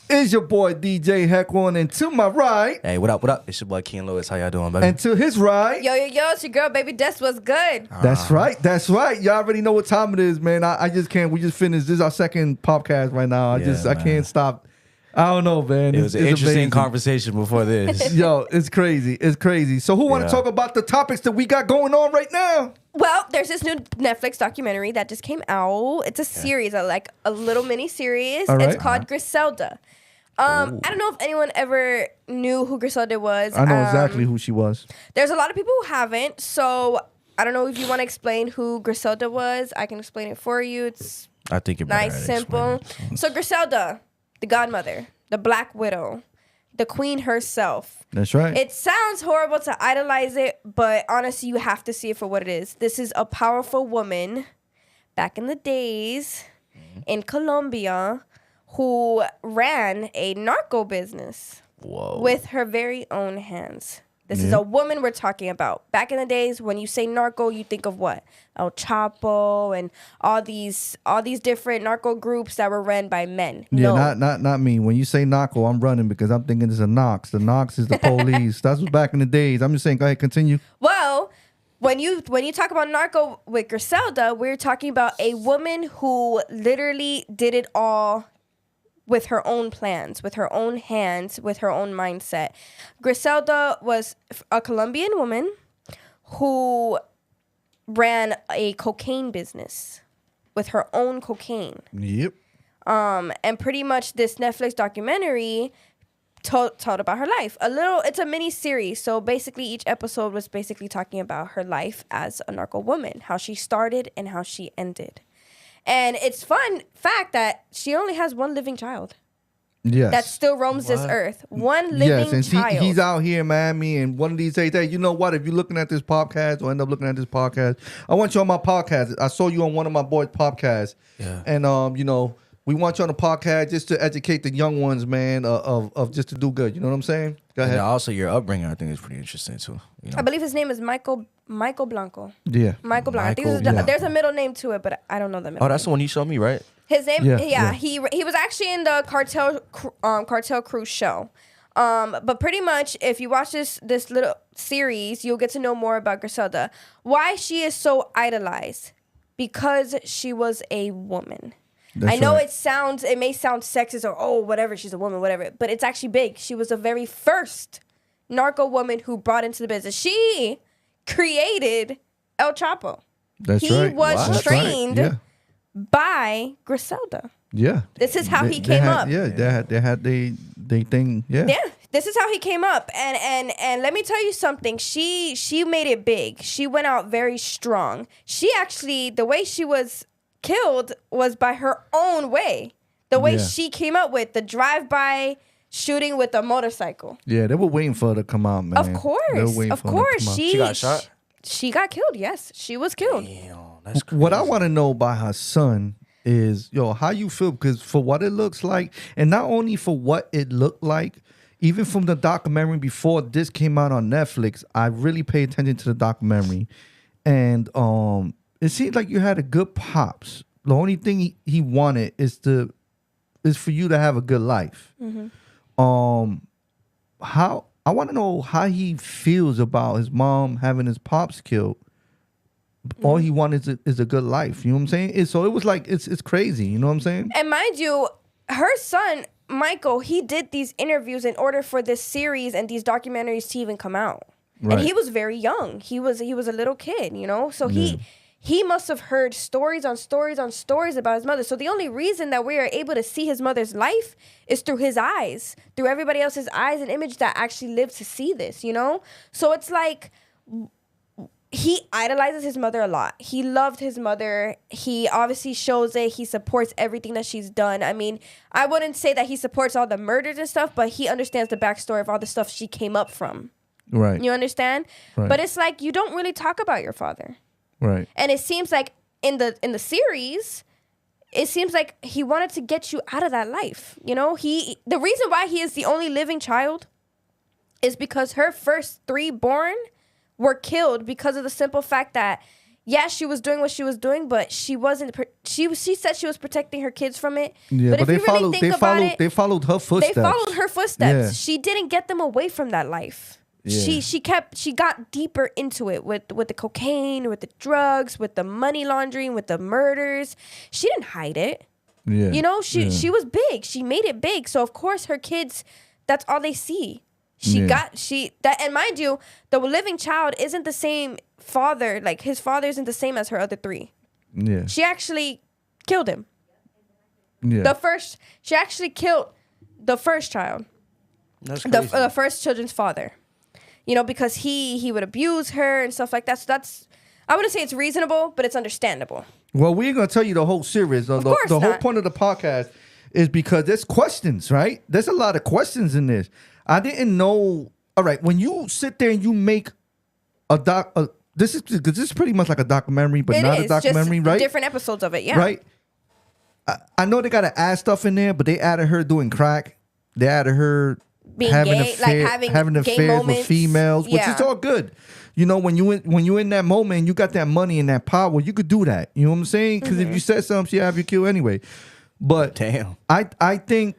is your boy DJ Heckwan, and to my right, Hey, what up, what up? It's your boy Ken Lewis. How y'all doing, baby? and to his right, Yo, it's your girl, Baby Des. What's good? that's right. Y'all already know what time it is, man. I just can't. We just finished. This is our second podcast right now. I can't stop. I don't know, man. It was an interesting amazing conversation before this. Yo, it's crazy. So who want to talk about the topics that we got going on right now? Well, there's this new Netflix documentary that just came out. It's a series, like a little mini series. All right. It's called Griselda. I don't know if anyone ever knew who Griselda was. I know exactly who she was. There's a lot of people who haven't, so I don't know if you want to explain who Griselda was. I can explain it for you. It's I think it's nice, simple. So Griselda, the godmother, the Black Widow, the queen herself. That's right. It sounds horrible to idolize it, but honestly, you have to see it for what it is. This is a powerful woman back in the days in Colombia who ran a narco business with her very own hands. This is a woman we're talking about. Back in the days, when you say narco, you think of what? El Chapo and all these different narco groups that were run by men. Yeah, not me. When you say narco, I'm running because I'm thinking it's a Knox. The Knox is the police. That's what back in the days. I'm just saying, go ahead, continue. Well, when you talk about narco with Griselda, we're talking about a woman who literally did it all with her own plans, with her own hands, with her own mindset. Griselda was a Colombian woman who ran a cocaine business with her own cocaine. Yep. And pretty much this Netflix documentary told about her life. It's a mini series. So basically each episode was basically talking about her life as a narco woman, how she started and how she ended. And it's fun fact that she only has one living child. Yes. That still roams this earth. One living child. He's out here in Miami, and one of these days, hey, you know what? If you're looking at this podcast or end up looking at this podcast, I want you on my podcast. I saw you on one of my boys' podcasts. Yeah. And, we want you on the podcast just to educate the young ones, man, of just to do good. You know what I'm saying? Go ahead. And also, your upbringing, I think, is pretty interesting, too. You know? I believe his name is Michael Blanco. Yeah. Michael Blanco. I think there's a middle name to it, but I don't know the middle name. That's the one you showed me, right? His name, he was actually in the Cartel Cruise show. But pretty much, if you watch this little series, you'll get to know more about Griselda. Why she is so idolized? Because she was a woman. I know it may sound sexist or whatever, she's a woman, whatever, but it's actually big. She was the very first narco woman who brought into the business. She created El Chapo. He was trained by Griselda. Yeah. This is how he came up. Yeah, they had they thing. Yeah. Yeah. This is how he came up. And let me tell you something. She made it big. She went out very strong. She actually, the way she was killed was by her own way. The way she came up with the drive-by shooting with a motorcycle. Yeah, they were waiting for her to come out, man. Of course. She got shot? She got killed, yes. She was killed. Damn, that's crazy. What I want to know about her son is, how you feel? Because for what it looks like, and not only for what it looked like, even from the documentary before this came out on Netflix, I really paid attention to the documentary. And it seemed like you had a good pops. The only thing he wanted is for you to have a good life. Mm-hmm. I want to know how he feels about his mom having his pops killed. Mm-hmm. All he wanted is a good life. You know what I'm saying? So it was like it's crazy. You know what I'm saying? And mind you, her son Michael, he did these interviews in order for this series and these documentaries to even come out. Right. And he was very young. He was a little kid, So he must have heard stories on stories on stories about his mother. So the only reason that we are able to see his mother's life is through his eyes, through everybody else's eyes and image that actually lived to see this, So it's like he idolizes his mother a lot. He loved his mother. He obviously shows it. He supports everything that she's done. I mean, I wouldn't say that he supports all the murders and stuff, but he understands the backstory of all the stuff she came up from. Right. You understand? Right. But it's like you don't really talk about your father. Right. And it seems like in the series, it seems like he wanted to get you out of that life. The reason why he is the only living child is because her first 3 born were killed because of the simple fact that yeah, she was doing what she was doing, but she wasn't. She said she was protecting her kids from it. Yeah, but if they you really think about it, they followed her footsteps. they followed her footsteps. Yeah. She didn't get them away from that life. Yeah. She got deeper into it with the cocaine, with the drugs, with the money laundering, with the murders. She didn't hide it. Yeah. You know, she was big. She made it big. So of course her kids, that's all they see. And mind you, the living child isn't the same father. Like his father isn't the same as her other three. Yeah. She actually killed him. Yeah. She actually killed the first child. That's crazy. The first children's father. You know, because he would abuse her and stuff like that. So that's, I wouldn't say it's reasonable, but it's understandable. Well, we ain't gonna tell you the whole series. The whole point of the podcast is because there's questions, right? There's a lot of questions in this. I didn't know. All right, when you sit there and you make this is pretty much like a documentary, but not a documentary, just right? Different episodes of it, yeah. Right. I know they gotta add stuff in there, but they added her doing crack. They added her being having gay, having gay affairs moments with females, which yeah. is all good. You know, when you in that moment and you got that money and that power, you could do that. You know what I'm saying? Because if you said something, she'd have you killed anyway. But damn, I think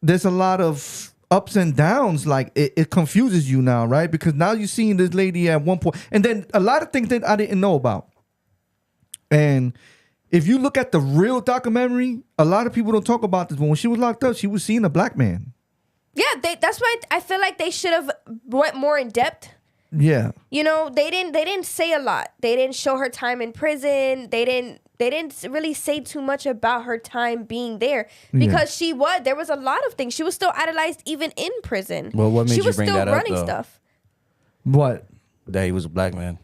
there's a lot of ups and downs. Like it confuses you now, right? Because now you're seeing this lady at one point, and then a lot of things that I didn't know about. And if you look at the real documentary, a lot of people don't talk about this. But when she was locked up, she was seeing a black man. Yeah, that's why I feel like they should have went more in depth. Yeah. You know, they didn't say a lot. They didn't show her time in prison. They didn't really say too much about her time being there because there was a lot of things. She was still idolized even in prison. Well, what made she you was bring still that up, running though? stuff. What? That he was a black man.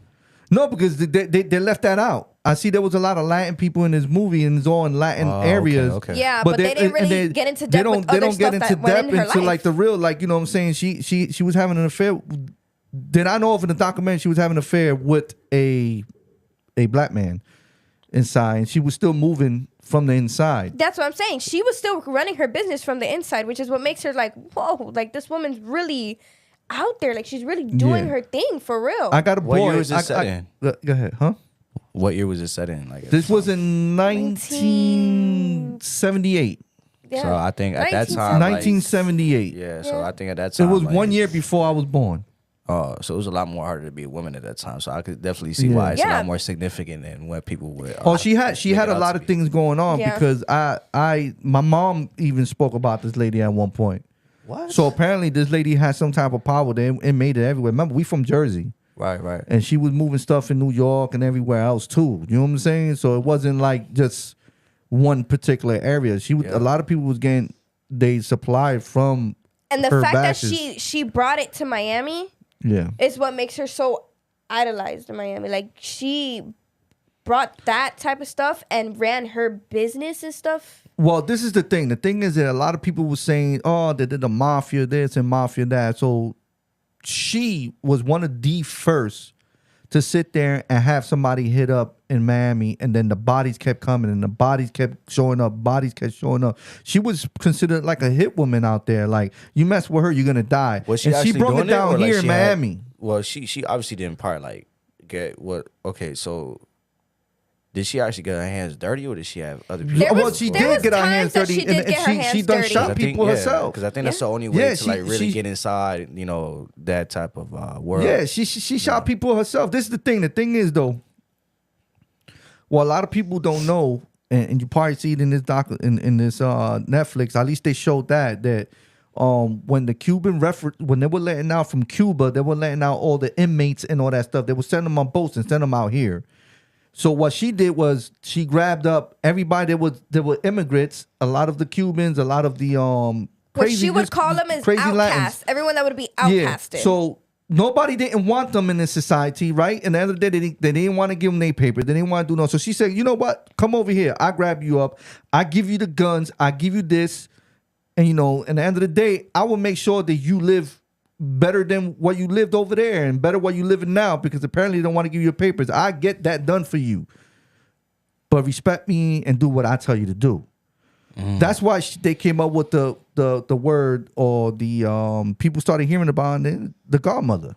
No, because they left that out. I see there was a lot of Latin people in this movie, and it's all in Latin areas. Okay. Yeah, but they didn't really get into depth with other stuff that went in her life. Like the real, like, you know what I'm saying? She was having an affair. Did I know if in the documentary she was having an affair with a black man inside, and she was still moving from the inside. That's what I'm saying. She was still running her business from the inside, which is what makes her like, whoa, like this woman's really out there. Like she's really doing her thing for real. I got a boy. What year was this set in? Go ahead, huh? What year was it set in? Like This was in 1978. Yeah. So I think at that time, 1978. yeah. So I think at that It time, was 1 year before I was born. Oh, so it was a lot more harder to be a woman at that time. So I could definitely see why it's a Yeah. lot more significant than what people would. She had a lot of things going on Yeah. because my mom even spoke about this lady at one point. What? So apparently this lady had some type of power there and made it everywhere. Remember, we from Jersey. Right. And she was moving stuff in New York and everywhere else too. You know what I'm saying? So it wasn't like just one particular area. A lot of people was getting they supplied from and the her fact batches. that she brought it to Miami is what makes her so idolized in Miami. Like she brought that type of stuff and ran her business and stuff. Well, this is the thing. The thing is that a lot of people were saying, oh, they did the mafia this and mafia that. So she was one of the first to sit there and have somebody hit up in Miami, and then the bodies kept coming and the bodies kept showing up. She was considered like a hit woman out there. Like, you mess with her, you're gonna die. Was she and she actually broke it doing down or, like, here in she had- Miami. Well, she obviously didn't part like get what. Okay, so did she actually get her hands dirty, or did she have other people? She there did was get her hands times that dirty, she did and get her she hands done dirty. shot people herself. Because I think that's the only way to like really get inside, you know, that type of world. Yeah, she shot people herself. This is the thing. The thing is though, well, a lot of people don't know, and you probably see it in this in this Netflix. At least they showed that when the Cuban when they were letting out from Cuba, they were letting out all the inmates and all that stuff. They were sending them on boats and sending them out here. So what she did was she grabbed up everybody that were immigrants, a lot of the Cubans, a lot of the What she would call them as outcasts. Everyone that would be outcasted. Yeah. So nobody didn't want them in this society, right? And at the end of the day, they didn't want to give them their papers. They didn't want to do no. So she said, you know what? Come over here. I grab you up. I give you the guns. I give you this. And, you know, at the end of the day, I will make sure that you live better than what you lived over there and better what you living now, because apparently they don't want to give you your papers. I get that done for you. But respect me and do what I tell you to do. That's why they came up with the word, or the people started hearing about it, the godmother.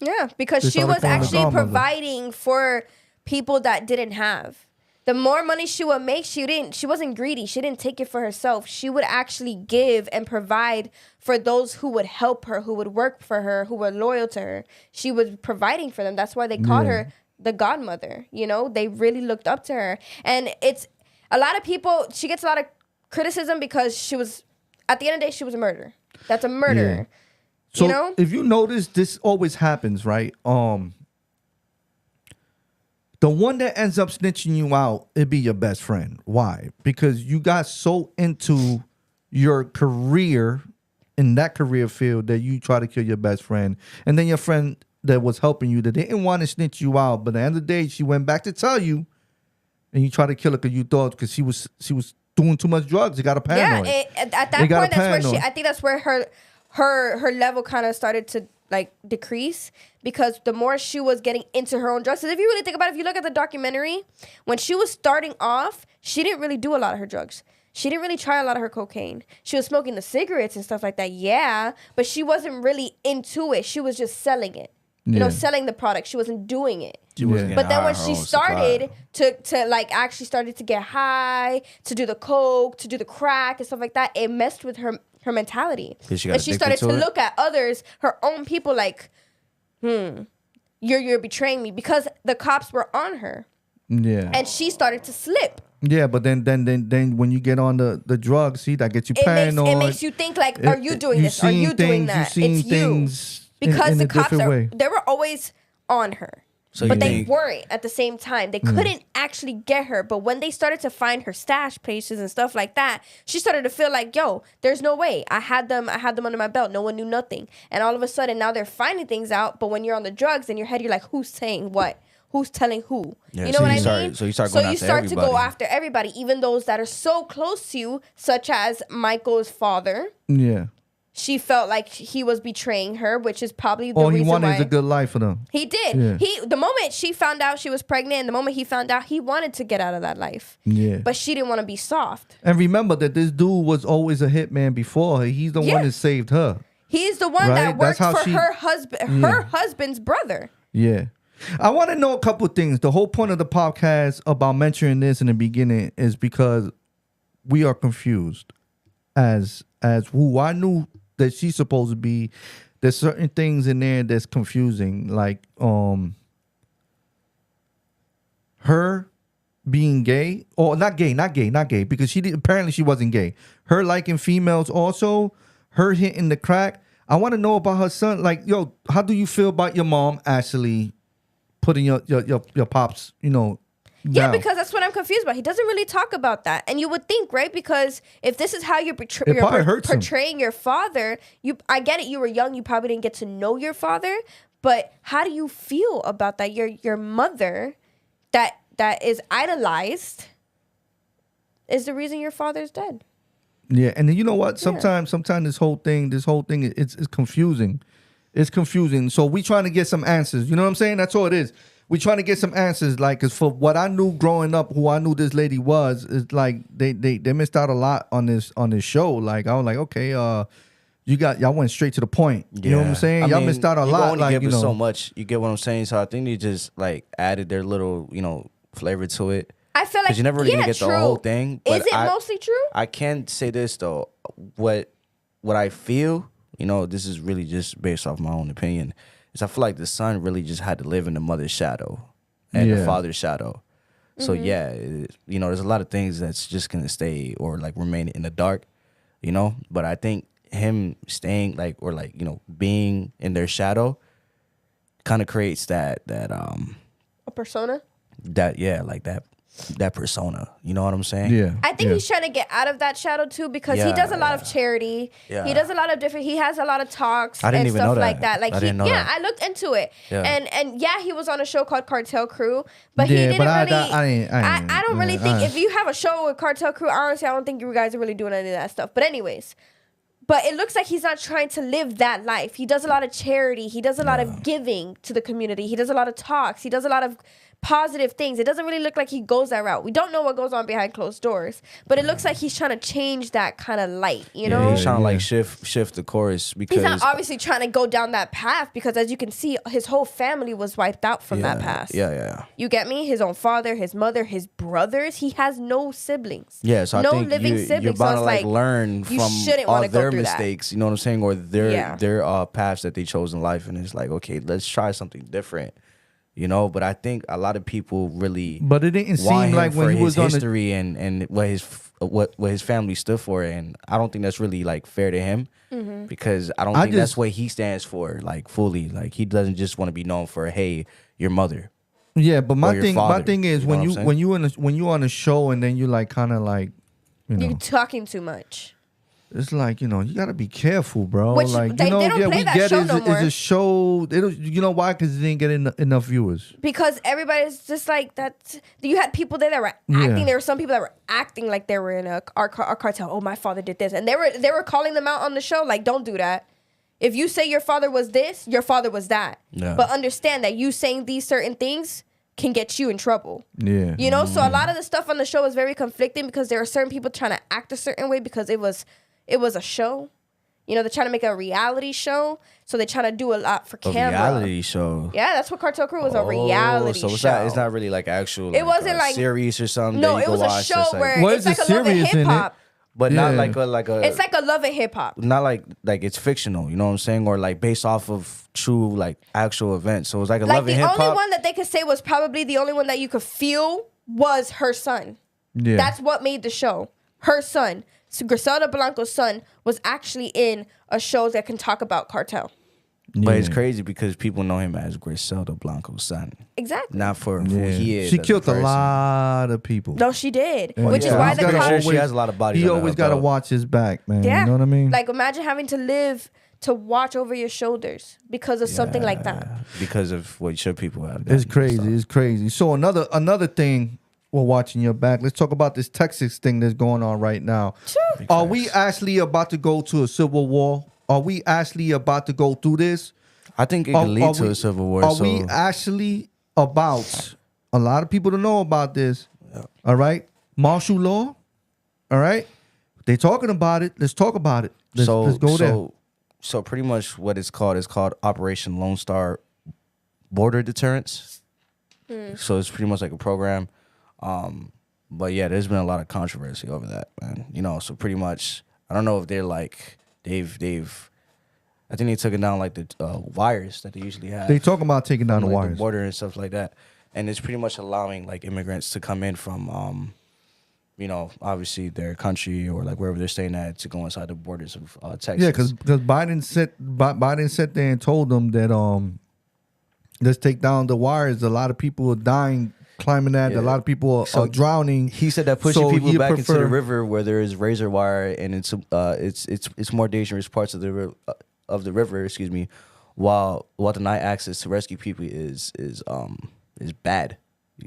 Yeah, because They she started was calling her actually godmother. providing for people that didn't have. The more money she would make, she wasn't greedy. She didn't take it for herself. She would actually give and provide for those who would help her, who would work for her, who were loyal to her. She was providing for them. That's why they called her the godmother. You know, they really looked up to her. And it's a lot of people, she gets a lot of criticism because she was, at the end of the day, she was a murderer. That's a murderer. So you know? if you notice, this always happens, right? The one that ends up snitching you out, it'd be your best friend. Why? Because you got so into your career in that career field that you try to kill your best friend. And then your friend that was helping you, that didn't want to snitch you out, but at the end of the day, she went back to tell you, and you try to kill her because you thought because she was doing too much drugs. You got a paranoid. Yeah, at that point, that's where I think that's where her level kind of started to like decrease, because the more she was getting into her own drugs. So if you really think about it, if you look at the documentary, when she was starting off, she didn't really do a lot of her drugs. She didn't really try a lot of her cocaine. She was smoking the cigarettes and stuff like that, yeah, but she wasn't really into it. She was just selling it. You know, selling the product. She wasn't doing it. But then when she started to like actually started to get high, to do the coke, to do the crack and stuff like that, it messed with her mentality. And she started to look at others, her own people, like, you're betraying me, because the cops were on her. Yeah. And she started to slip. Yeah, but then when you get on the drugs, see, that gets you paranoid. It makes you think like, are you doing this? Are you doing that? It's you. Because the cops they were always on her. But they weren't at the same time. They couldn't actually get her. But when they started to find her stash places and stuff like that, she started to feel like, yo, there's no way. I had them under my belt. No one knew nothing. And all of a sudden, now they're finding things out. But when you're on the drugs, in your head, you're like, who's saying what? Who's telling who? Yeah, you know what I mean? So you start to go after everybody, even those that are so close to you, such as Michael's father. Yeah. She felt like he was betraying her, which is probably the reason why. All he wanted is a good life for them. He did. Yeah. The moment she found out she was pregnant, and the moment he found out, he wanted to get out of that life. Yeah. But she didn't want to be soft. And remember that this dude was always a hitman before her. He's the one that saved her. He's the one that worked for her husband, her husband's brother. Yeah. I want to know a couple of things. The whole point of the podcast about mentioning this in the beginning is because we are confused as who I knew that she's supposed to be. There's certain things in there that's confusing, like her being gay, or not gay, because apparently she wasn't gay. Her liking females also, her hitting the crack. I want to know about her son. Like, yo, how do you feel about your mom actually putting your pops, Yeah, because that's what I'm confused about. He doesn't really talk about that. And you would think, right? Because if this is how you're portraying your father, I get it, you were young, you probably didn't get to know your father, but how do you feel about that? Your mother that is idolized is the reason your father's dead. Yeah, and then you know what? Sometimes this whole thing it's confusing. It's confusing. So we trying to get some answers. You know what I'm saying? That's all it is. We trying to get some answers, like, cause for what I knew growing up, who I knew this lady was, is like they missed out a lot on this show. Like, I was like, okay, y'all went straight to the point. You know what I'm saying? Y'all missed out a lot. Only give us so much. You get what I'm saying? So I think they just like added their little flavor to it. I feel like you're never really gonna get the whole thing. But is it mostly true? I can say this though. What I feel, this is really just based off my own opinion. I feel like the son really just had to live in the mother's shadow and the father's shadow. So there's a lot of things that's just gonna stay or like remain in the dark, But I think him staying being in their shadow kind of creates that a persona. That persona, you know what I'm saying? Yeah. I think he's trying to get out of that shadow too, because he does a lot of charity. Yeah. He does a lot of he has a lot of talks and stuff like that. Like I looked into it. Yeah. And he was on a show called Cartel Crew, but he didn't really I don't really think if you have a show with Cartel Crew, honestly, I don't think you guys are really doing any of that stuff. But anyways, but it looks like he's not trying to live that life. He does a lot of charity. He does a lot of giving to the community. He does a lot of talks. He does a lot of positive things. It doesn't really look like he goes that route. We don't know what goes on behind closed doors, but it looks like he's trying to change that kind of light, you know? He's trying to like shift the course because he's not obviously trying to go down that path because as you can see, his whole family was wiped out from that path. Yeah. You get me? His own father, his mother, his brothers. He has no siblings. Yeah, so no I think living you're siblings. bound So to it's like learn you from shouldn't all wanna go their through that. mistakes, you know what I'm saying, or their paths that they chose in life, and it's like, okay, let's try something different. You know, but I think a lot of people really, but it didn't seem like when he was on history and what his family stood for, and I don't think that's really like fair to him because I don't think that's what he stands for like fully. Like he doesn't just want to be known for, hey, your mother. Yeah, but my thing is you know when you're on a show and then you like kind of like, you know, you're talking too much. It's like, you know, you gotta be careful, bro. Which like, they don't play that show no more. It's a show. You know why? Because it didn't get enough viewers. Because everybody's just like that. You had people there that were acting. Yeah. There were some people that were acting like they were in a cartel. Oh, my father did this, and they were calling them out on the show. Like, don't do that. If you say your father was this, your father was that. Yeah. But understand that you saying these certain things can get you in trouble. Yeah. You know. So a lot of the stuff on the show is very conflicting because there are certain people trying to act a certain way because it was a show. You know, they're trying to make a reality show, so they're trying to do a lot for camera. Reality show. Yeah, that's what Cartel Crew was, a reality show. So it's not really like actual. It wasn't like series or something. No, that you it can was a watch show that's where Well, it's like it's a love and serious in hip hop. but Yeah. not like a. It's like a love and hip hop. Not like it's fictional. You know what I'm saying, or like based off of true like actual events. So it's like a Like love and the hip only hop. one that they could say was probably the only one that you could feel was her son. Yeah. That's what made the show. Her son. So Griselda Blanco's son was actually in a show that can talk about Cartel. But it's crazy because people know him as Griselda Blanco's son, Exactly. not for who he is. She as killed a person. lot of people. No, she did. Yeah. Which is Yeah. why He's the gotta cops... sure she has a lot of bodies He under always her got to belt. watch his back, man. Yeah. You know what I mean? Like, imagine having to live to watch over your shoulders because of something like that. Because of what your people have. It's done. crazy. It's crazy. So another thing we're watching your back. Let's talk about this Texas thing that's going on right now. Sure. Are we actually about to go to a civil war? Are we actually about to go through this? I think it could lead to a civil war. Are so we actually about? A lot of people don't know about this. Yeah. All right, martial law. All right, they talking about it. Let's talk about it. Let's go there. So pretty much what it's called is called Operation Lone Star Border Deterrence. So it's pretty much like a program. But yeah, there's been a lot of controversy over that, man. You know, so pretty much, I don't know if they're like they've. I think they took it down like the wires that they usually have. They talking about taking down the like wires. the border and stuff like that, and it's pretty much allowing like immigrants to come in from, you know, obviously their country or like wherever they're staying at to go inside the borders of Texas. Yeah, because Biden sat there and told them that let's take down the wires. A lot of people are dying climbing that. Yeah. A lot of people are drowning. He said that pushing So people he back into the prefer- river where there is razor wire and it's more dangerous parts of the river, excuse me, while the night access to rescue people is bad.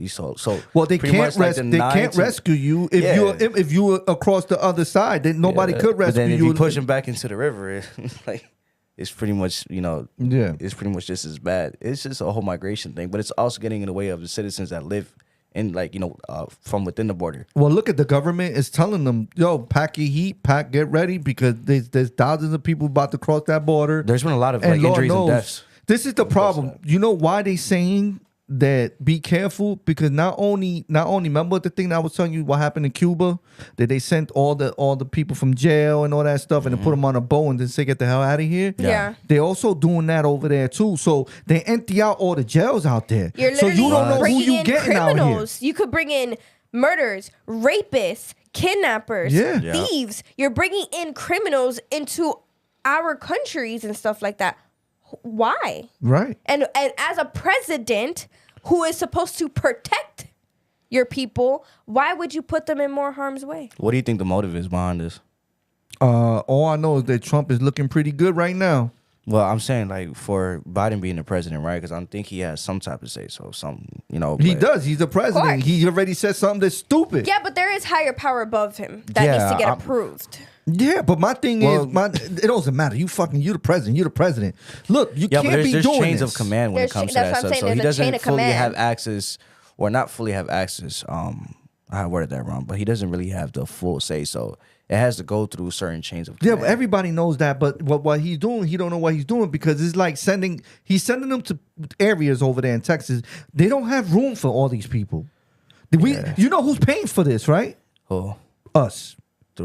So Well, they pretty can't much like they can't rescue you if you're across the other side. Then nobody could rescue But then if you. you push them back into the river, it's pretty much, you know, it's pretty much just as bad. It's just a whole migration thing, but it's also getting in the way of the citizens that live in, like, you know, from within the border. Well, look at the government is telling them, yo, pack your heat, get ready because there's thousands of people about to cross that border. There's been a lot of And like Lord injuries and knows, deaths. This is the problem. You know why they saying that be careful? Because not only remember the thing that I was telling you what happened in Cuba, that they sent all the people from jail and all that stuff and they put them on a boat and then say get the hell out of here. Yeah. They also doing that over there too. So they empty out all the jails out there. You're So literally you don't know who bringing you in getting out here. criminals. You could bring in murders, rapists, kidnappers, Yeah. Yeah. thieves. You're bringing in criminals into our countries and stuff like that. Why? Right. And as a president who is supposed to protect your people, why would you put them in more harm's way? What do you think the motive is behind this? All I know is that Trump is looking pretty good right now. Well, I'm saying like for Biden being the president, right? Because I think he has some type of say, so some, you know. He but- does. He's the president. course. He already said something that's stupid. Yeah, but there is higher power above him that Yeah, needs to get I'm- approved. Yeah, but my thing Well- is, it doesn't matter. You the president. You're the president. Look, you Yeah, can't but be there's doing chains this. of command when There's it comes to that's that what I'm stuff. saying, So he there's a chain doesn't of fully command. have access or not fully have access. I worded that wrong, but he doesn't really have the full say. So it has to go through certain chains of Yeah, command. everybody knows that, but what he's doing, he don't know what he's doing because it's like he's sending them to areas over there in Texas. They don't have room for all these people. You know who's paying for this, right? Oh, Us.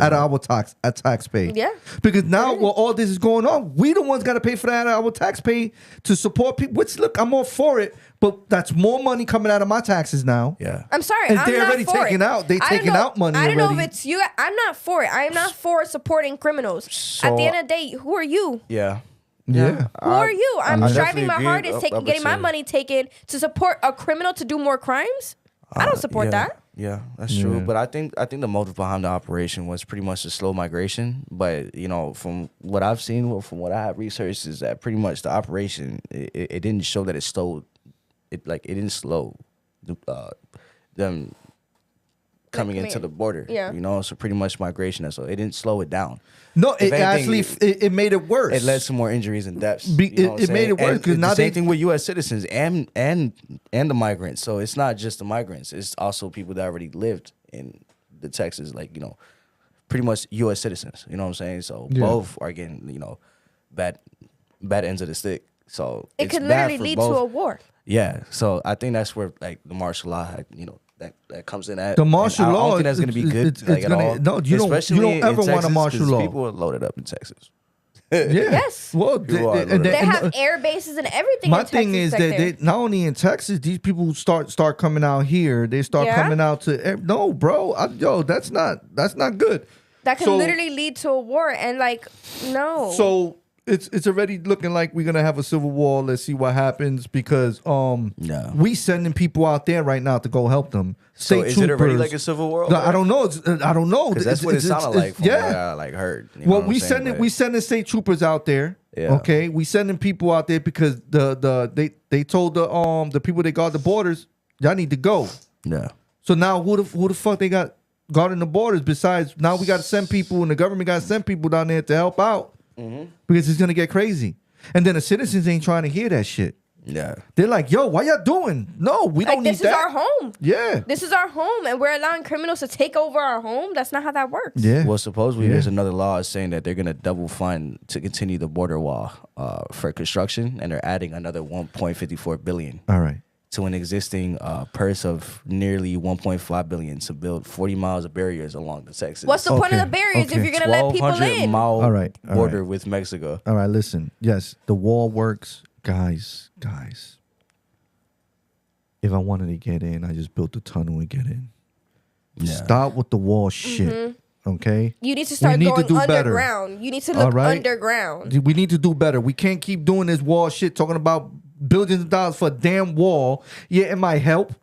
Out of our tax pay. Yeah. Because now while all this is going on, we the ones got to pay for that out of our tax pay to support people. Which, look, I'm all for it, but that's more money coming out of my taxes now. yeah. I'm sorry. And I'm they're not already for taking it. out. They taking out money I don't know if already. it's you. I'm not for it. I am not for supporting criminals. So- At the end of the day, who are you? Yeah. Yeah. Who are you? I'm I striving definitely my agree hardest, up getting my until- money taken to support a criminal to do more crimes. I don't support yeah, that. Yeah, that's true. Yeah. But I think the motive behind the operation was pretty much to slow migration. But from what I've seen, or from what I have researched, is that pretty much the operation it didn't show that it slowed. It didn't slow them coming into the border. Yeah. So pretty much migration. So it didn't slow it down. No, If it anything, actually it made it worse. It led to more injuries and deaths. It made it worse because now the same thing with U.S. citizens and the migrants. So it's not just the migrants; it's also people that already lived in the Texas, pretty much U.S. citizens. You know what I'm saying? So both are getting bad ends of the stick. So It it's could bad literally for lead both. to a war. Yeah. So I think that's where the martial law, that comes in at. The martial And I law, don't think that's going to be good. it's at gonna- all. no, you don't Especially ever in want a Texas, martial 'cause law. People are loaded up in Texas. Yeah. Yes. Well, You are and They and- have air bases and everything. my in thing Texas is back that there. they not only in Texas, these people start coming out here. They start Yeah? coming out to no, bro. That's not good. that can So- literally lead to a war. And no. So it's already looking like we're gonna have a civil war. Let's see what happens because No. we sending people out there right now to go help them. So State is it already troopers. like a civil war? No, I don't know. I don't know. Because that's what it sounded like from what I heard. You know Well, what I'm saying? we sending state troopers out there. Yeah. Okay, we sending people out there because they told the people that guard the borders, y'all need to go. Yeah. So now who the fuck they got guarding the borders? Besides, now we got to send people, and the government got to send people down there to help out because it's gonna get crazy. And then the citizens ain't trying to hear that shit. Yeah. They're like, "Yo, why y'all doing? No, we don't need this that." is our home. Yeah. This is our home, and we're allowing criminals to take over our home. That's not how that works. Yeah. Well, supposedly there's another law saying that they're going to double fund to continue the border wall for construction, and they're adding another 1.54 billion All right. to an existing purse of nearly 1.5 billion to build 40 miles of barriers along the Texas. What's the point of Okay, the barriers okay. if you're gonna let people 1,200 in? mile All right, all border right. with Mexico. All right, listen. Yes, the wall works. Guys. If I wanted to get in, I just built the tunnel and get in. Yeah. Stop with the wall shit. Okay? You need to start need to going do better. underground. You need to All look right? underground. We need to do better. We can't keep doing this wall shit, talking about billions of dollars for a damn wall. Yeah, it might help,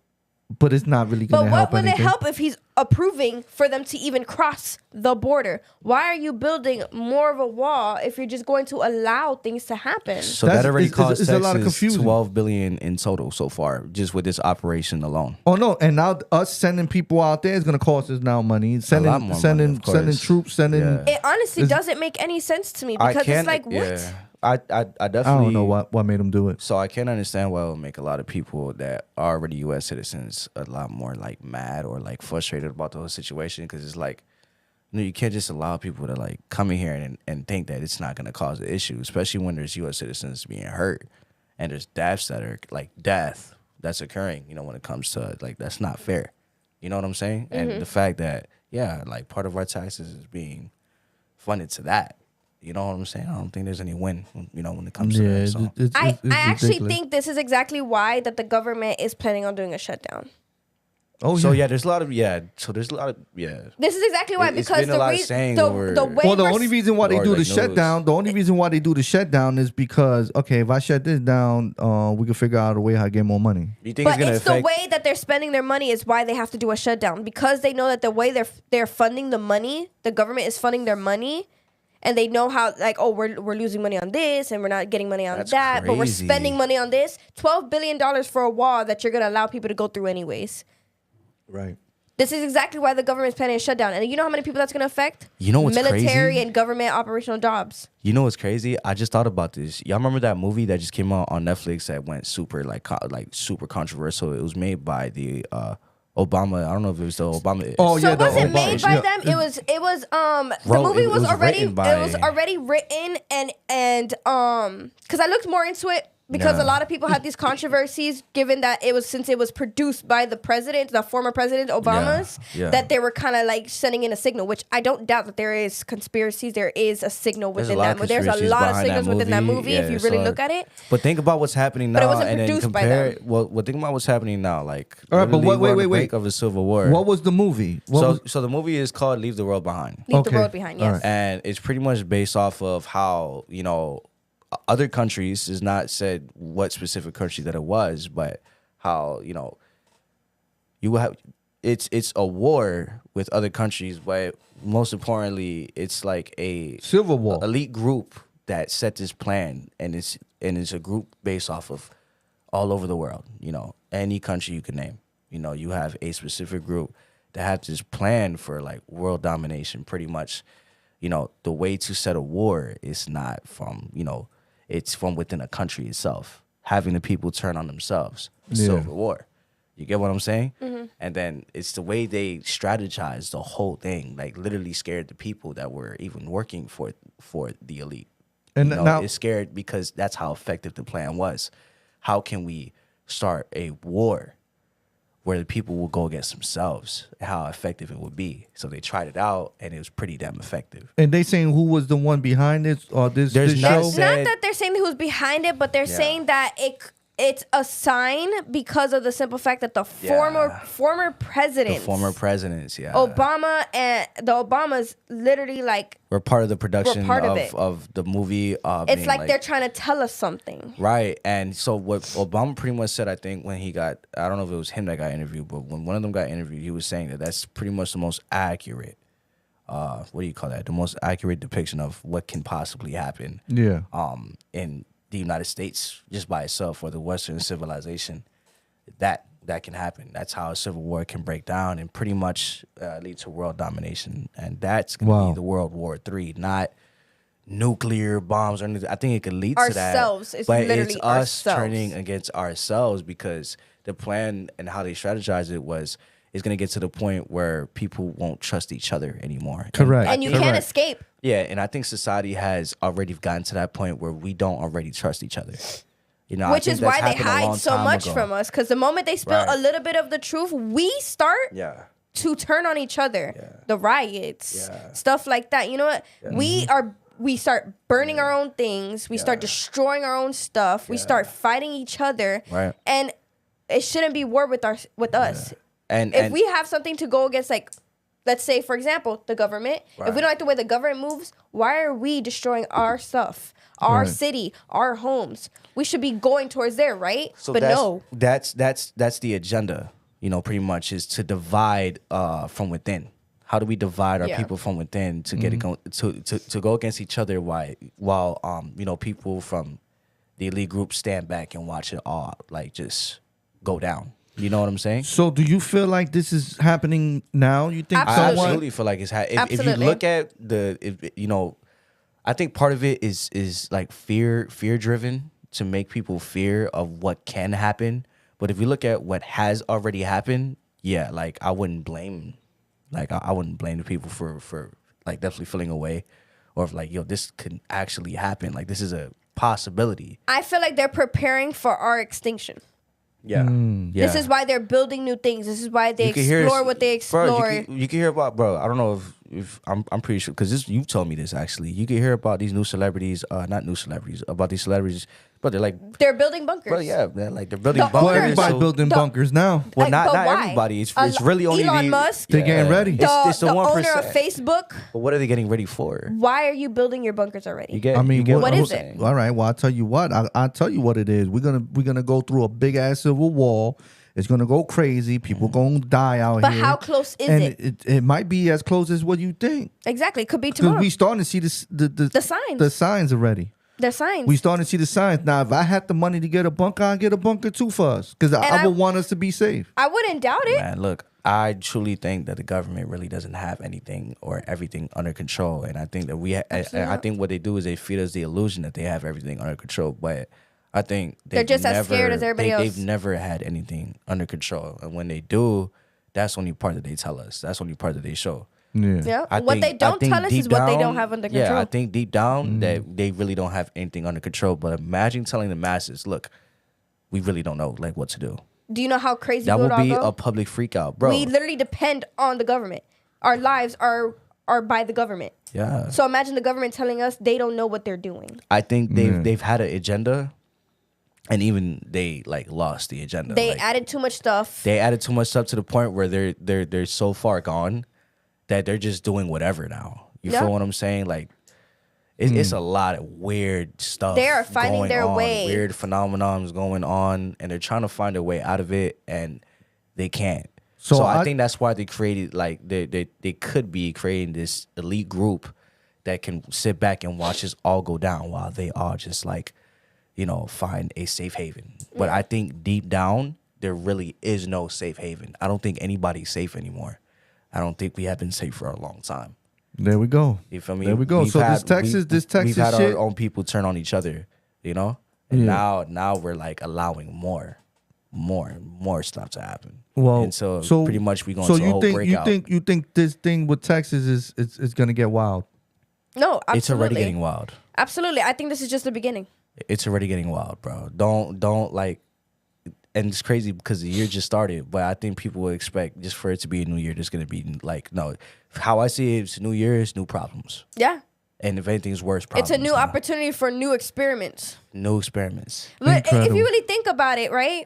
but it's not really going But to what help would anything. it help if he's approving for them to even cross the border? Why are you building more of a wall if you're just going to allow things to happen? So That's- that already it's- cost it's a lot of Texas confusion. 12 billion in total so far, just with this operation alone. Oh no! And now us sending people out there is going to cost us now money. lot Sending more money, sending of course. sending troops. Sending. Yeah. It honestly doesn't make any sense to me because it's like, what? Yeah. I definitely. I don't know what made them do it. So I can understand why it would make a lot of people that are already U.S. citizens a lot more like mad or like frustrated about the whole situation, because it's like, you can't just allow people to like come in here and think that it's not going to cause an issue, especially when there's U.S. citizens being hurt and there's deaths that are like death that's occurring. When it comes to like, that's not fair. You know what I'm saying? And the fact that like part of our taxes is being funded to that. You know what I'm saying? I don't think there's any win, when it comes to that. So. I actually ridiculous. think this is exactly why that the government is planning on doing a shutdown. Oh So yeah. there's a lot of This This is exactly why, It's because been a lot of saying the over- way Well, the we're only reason why they Or do the like shutdown, the only reason why they do the shutdown is because if I shut this down, we can figure out a way how to get more money. You think But it's gonna it's affect? the way that they're spending their money is why they have to do a shutdown, because they know that the way they're funding the money, the government is funding their money, and they know how we're losing money on this and we're not getting money on That's that, but we're crazy. spending money on this. $12 billion for a wall that you're gonna allow people to go through anyways. Right. This is exactly why the government's planning a shutdown. And you know how many people that's going to affect? You know what's military crazy? and government operational jobs. You know what's crazy? I just thought about this. Y'all remember that movie that just came out on Netflix that went super super controversial? It was made by the Obama. I don't know if it was the Obama. Oh So yeah, it wasn't Obama. made by Yeah. them. It was the Wrote- movie it was was already written by- it was already written and because I looked more into it because Yeah. a lot of people had these controversies given that since it was produced by the former president Obama's, Yeah. that they were kind of like sending in a signal, which I don't doubt that there is conspiracies. There is a signal There's a within lot that of movie. There's a conspiracies lot of behind that signals within that movie. movie Yeah, if you it's really hard. look at it. But think about what's happening But it now, wasn't and then produced by compare. them. Well, think about what's happening now. Like, All right, but literally, we're on the wait. brink of a civil war. What was the movie? So the movie is called "Leave the World Behind," Leave the Okay. world behind. All Yes. right. and it's pretty much based off of how other countries is not said what specific country that it was, but how you have it's a war with other countries, but most importantly, it's like a Civil War. elite group that set this plan, and it's a group based off of all over the world. Any country you can name. You have a specific group that have this plan for like world domination. Pretty much, the way to set a war is not from it's from within a country itself, having the people turn on themselves. Yeah. Civil war. You get what I'm saying? And then it's the way they strategize the whole thing, like literally scared the people that were even working for the elite. And now- it's scared because that's how effective the plan was. How can we start a war where the people will go against themselves? How effective it would be. So they tried it out, and it was pretty damn effective. And they saying who was the one behind it or this There's show? not- It's not that they're saying who's behind it, but they're saying that it's a sign because of the simple fact that the former presidents, The former presidents, yeah. Obama and the Obamas, literally like We're part of the production part of it. of the movie. it's being like they're trying to tell us something. Right. And so what Obama pretty much said, I think, when he got, I don't know if it was him that got interviewed, but when one of them got interviewed, he was saying that that's pretty much the most accurate, what do you call that? The most accurate depiction of what can possibly happen Yeah. in the United States just by itself, or the Western civilization. That can happen. That's how a civil war can break down and pretty much lead to world domination. And that's going to Wow. be the World War III, not nuclear bombs or anything. I think it could lead to that. Ourselves. It's but literally it's us ourselves. turning against ourselves, because the plan and how they strategized it was it's going to get to the point where people won't trust each other anymore. Correct. And you Correct. can't escape. Yeah, and I think society has already gotten to that point where we don't already trust each other. I Which think is that's why they happened a long hide so time much ago. from us. Because the moment they spill Right. a little bit of the truth, we start Yeah. to turn on each other. Yeah. The riots, Yeah. stuff like that. You know what? We start burning our own things. We start destroying our own stuff. We start fighting each other. Right. And it shouldn't be war with us. And If we have something to go against, like, let's say, for example, the government. If we Right. don't like the way the government moves, why are we destroying our stuff, our Right. city, our homes? We should be going towards there, right? so but no. that's the agenda. Pretty much is to divide from within. How do we divide our Yeah. people from within to get it to go against each other? While people from the elite group stand back and watch it all like just go down. You know what I'm saying? So do you feel like this is happening now? You think Absolutely. I someone absolutely feel like it's if you Absolutely. look at I think part of it is like fear driven to make people fear of what can happen. But if you look at what has already happened, yeah, like I wouldn't blame the people for like definitely feeling away, or if like, yo, this could actually happen. Like this is a possibility. I feel like they're preparing for our extinction. Yeah. Yeah. This is why they're building new things. This is why they You can hear- explore what they explore. Bro, you can hear about, bro. I don't know if I'm pretty sure, because you told me this actually. You can hear about these new celebrities, not new celebrities, about these celebrities, but they're like, They're building bunkers. bro, yeah, they're building The bunkers. well, owner- everybody so- building the- bunkers now? Well, Like, not but why? everybody. It's really only Elon the, Musk. They're getting ready. It's the the owner 1%. of Facebook. But what are they getting ready for? Why are you building your bunkers already? You get. I mean, you get what I'm is it? saying? All right. Well, I'll tell you what. I'll tell you what it is. We're gonna go through a big ass civil war. It's gonna go crazy. People gonna die out But here. how close is and it? it might be as close as what you think. Exactly. It could be Because tomorrow. we starting to see the signs. The signs already. They're signs. We starting to see the signs. Now, if I had the money to get a bunker, I'd get a bunker too for us. Because I I- would want us to be safe. I wouldn't doubt it. Man, look, I truly think that the government really doesn't have anything or everything under control, and I think that I think what they do is they feed us the illusion that they have everything under control, but I think they're just as scared as everybody else. They've never had anything under control, and when they do, that's the only part that they tell us. That's the only part that they show. Yeah. What they don't tell us is what they don't have under control. Yeah, I think deep down that they really don't have anything under control. But imagine telling the masses, look, we really don't know like what to do. Do you know how crazy that would be go? a public freak out, bro? We literally depend on the government. Our lives are by the government. Yeah. So imagine the government telling us they don't know what they're doing. I think they've had an agenda, and even they like lost the agenda. They added too much stuff. They added too much stuff to the point where they're so far gone that they're just doing whatever now. You feel what I'm saying? Like it's a lot of weird stuff. They are finding their way. Weird phenomenons going on, and they're trying to find a way out of it, and they can't. So I think that's why they created like they could be creating this elite group that can sit back and watch us all go down while they all just like, find a safe haven. But I think deep down there really is no safe haven. I don't think anybody's safe anymore. I don't think we have been safe for a long time. There we go. You feel me? There we go. So this Texas we've had shit. our own people turn on each other, And now we're like allowing more stuff to happen. Well, and so pretty much we going to a whole breakout. You think this thing with Texas is gonna get wild? No, absolutely. It's already getting wild. Absolutely. I think this is just the beginning. It's already getting wild, bro. Don't like. And it's crazy because the year just started, but I think people will expect just for it to be a new year, there's going to be like, no, how I see it, it's a new year, it's new problems. Yeah. And if anything's worse, problems. It's a new opportunity for new experiments. New experiments. But if you really think about it, right?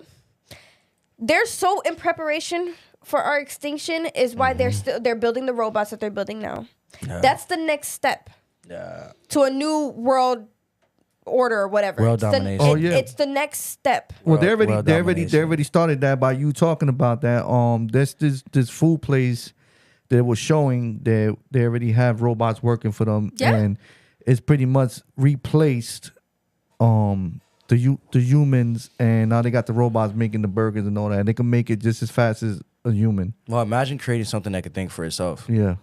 They're so in preparation for our extinction is why they're building the robots that they're building now. Yeah. That's the next step. Yeah. To a new world order or whatever. World domination. It's the next step. Well, they already started that by you talking about that. This food place that was showing that they already have robots working for them, and it's pretty much replaced the humans, and now they got the robots making the burgers and all that. They can make it just as fast as a human. Well, imagine creating something that could think for itself. Yeah.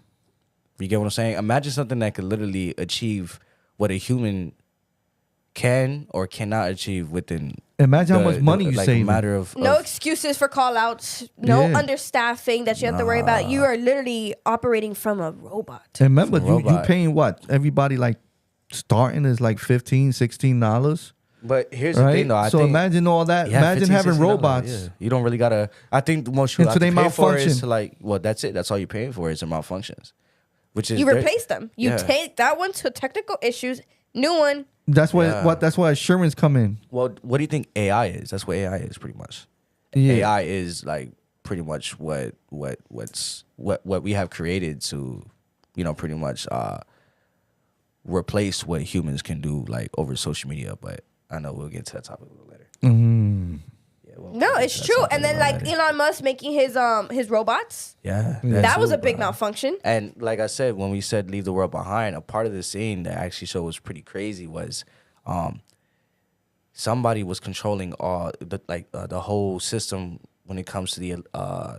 You get what I'm saying? Imagine something that could literally achieve what a human can or cannot achieve within. Imagine how much money you save. Matter of no excuses for call outs, no understaffing that you have to worry about. You are literally operating from a robot. And remember, you paying what? Everybody like starting is like $15, $16. But here's the thing, though. So imagine all that. Imagine having robots. Yeah. You don't really gotta. I think the most you have to pay for is that's it. That's all you're paying for is the malfunctions, which is you replace them. You take that one to technical issues. New one. That's why insurance come in. Well, what do you think AI is? That's what AI is pretty much. Yeah. AI is like pretty much what we have created to, pretty much replace what humans can do like over social media. But I know we'll get to that topic a little later. Mm-hmm. Yeah, no, it's true. And then like Elon Musk making his robots. Yeah. That was a big malfunction. And like I said, when we said leave the world behind, a part of the scene that actually showed was pretty crazy was somebody was controlling all the whole system when it comes to the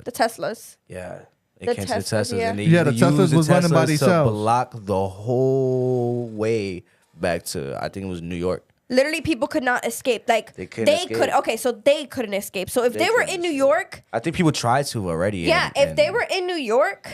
Teslas. Yeah. It came to the Teslas. And they the Teslas was running by themselves. To block the whole way back to, I think it was New York. Literally, people could not escape. Like they couldn't escape. So if they were in New York, I think people tried to already. Yeah, if they were in New York,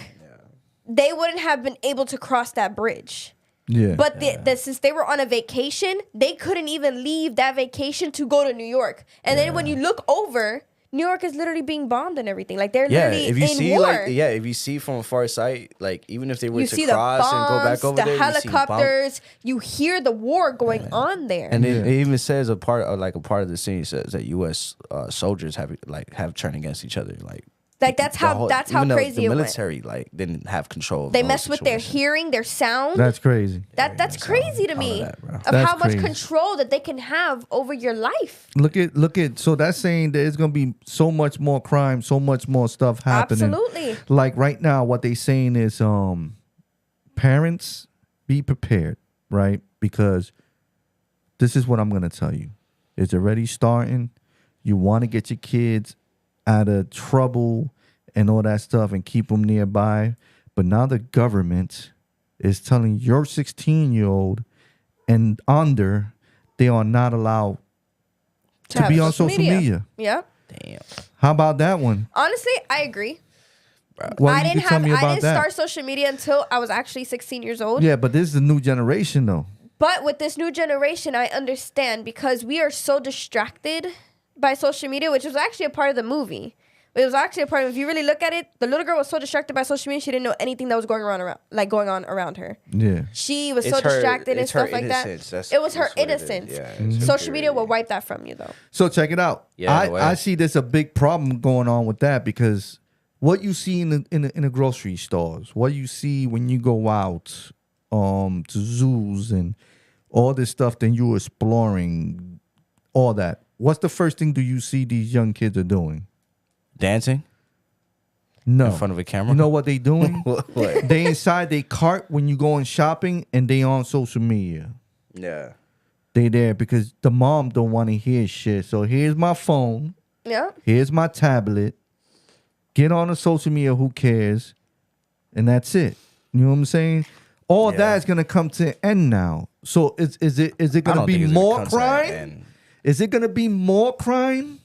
they wouldn't have been able to cross that bridge. Yeah. But since they were on a vacation, they couldn't even leave that vacation to go to New York. And then when you look over, New York is literally being bombed and everything. Like they're literally if you in see war. if you see from a far sight, like even if they were to cross and go back over the there, helicopters, you hear the war going on there. And it even says a part of the scene says that U.S. Soldiers have turned against each other. Like that's how crazy the it military went. Didn't have control. They messed with their hearing, their sound. That's crazy. That's crazy to me of how much control that they can have over your life. Look at. So that's saying that it's gonna be so much more crime, so much more stuff happening. Absolutely. Like right now, what they saying is, parents, be prepared, right? Because this is what I'm gonna tell you. It's already starting. You want to get your kids out of trouble and all that stuff and keep them nearby. But now the government is telling your 16-year-old and under, they are not allowed to be on social media. Yeah. Damn. How about that one? Honestly, I agree. Well, I you can tell me about I didn't that. start social media until I was actually 16 years old. Yeah, but this is a new generation, though. But with this new generation, I understand because we are so distracted by social media, which was actually a part of the movie. It was actually a part of, if you really look at it, the little girl was so distracted by social media, she didn't know anything that was going on around her. Yeah. She was It's so her- distracted and it's her stuff like that. innocence. It was her That's what it is. innocence. Yeah, it's her Social media purity. will wipe that from you, though. So check it out. Yeah, I see there's a big problem going on with that because what you see in the grocery stores, what you see when you go out to zoos and all this stuff, then you're exploring all that. What's the first thing do you see these young kids are doing? Dancing No. in front of a camera. You know what they doing? What? They inside they cart when you going shopping and they on social media. Yeah. They there because the mom don't want to hear shit. So here's my phone. Yeah. Here's my tablet. Get on the social media, who cares? And that's it. You know what I'm saying? All Yeah. that is gonna come to an end now. So is it I gonna don't be think it's more gonna come to an crime? end. Is it gonna be more crime?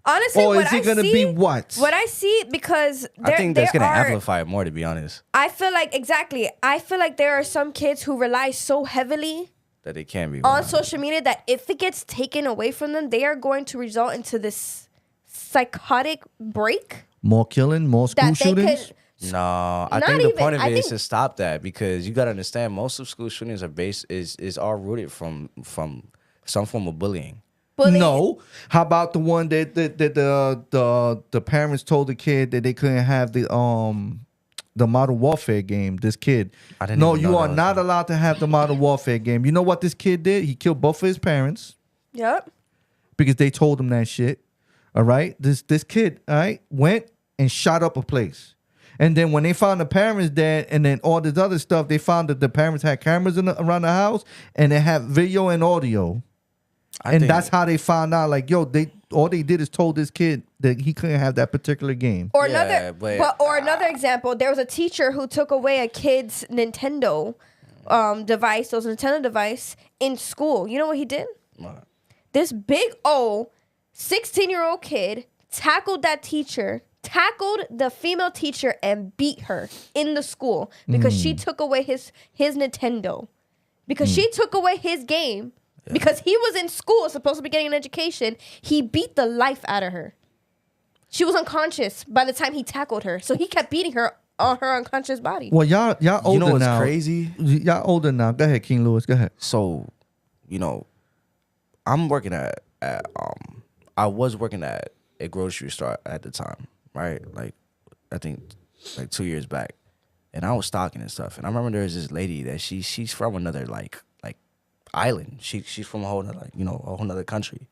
Honestly, Or what is I it gonna see, be what? What I see, because I think that's gonna are, amplify it more, to be honest, I feel like, exactly. I feel like there are some kids who rely so heavily that it can be on wrong. social media that if it gets taken away from them, they are going to result into this psychotic break More killing, more school that they shootings? could. No, I Not think the even- point of I it is think- to stop that, because you gotta understand most of school shootings are is all rooted from some form of bullying. bullying. No. How about the one that the parents told the kid that they couldn't have the Modern Warfare game? This kid. I didn't No, even you know are that was not allowed to have the Modern Warfare game. You know what this kid did? He killed both of his parents Yep. because they told him that shit. All right. This kid, all right, went and shot up a place. And then when they found the parents dead and then all this other stuff, they found that the parents had cameras around the house and they had video and audio. I And think- that's how they found out, like, yo, all they did is told this kid that he couldn't have that particular game. Or Yeah, another example, there was a teacher who took away a kid's Nintendo device, those Nintendo device in school. You know what he did? What? This big old 16-year-old kid tackled that teacher, tackled the female teacher and beat her in the school because she took away his Nintendo. Because she took away his game. Because he was in school, supposed to be getting an education, he beat the life out of her. She was unconscious by the time he tackled her. So he kept beating her on her unconscious body. Well, y'all older You know what's now. crazy? Y'all older now. Go ahead, King Louis. Go ahead. So, I'm working at I was working at a grocery store at the time, right? Like, I think like 2 years back, and I was stocking and stuff. And I remember there was this lady that she's from another like island. She's from a whole nother, a whole nother country.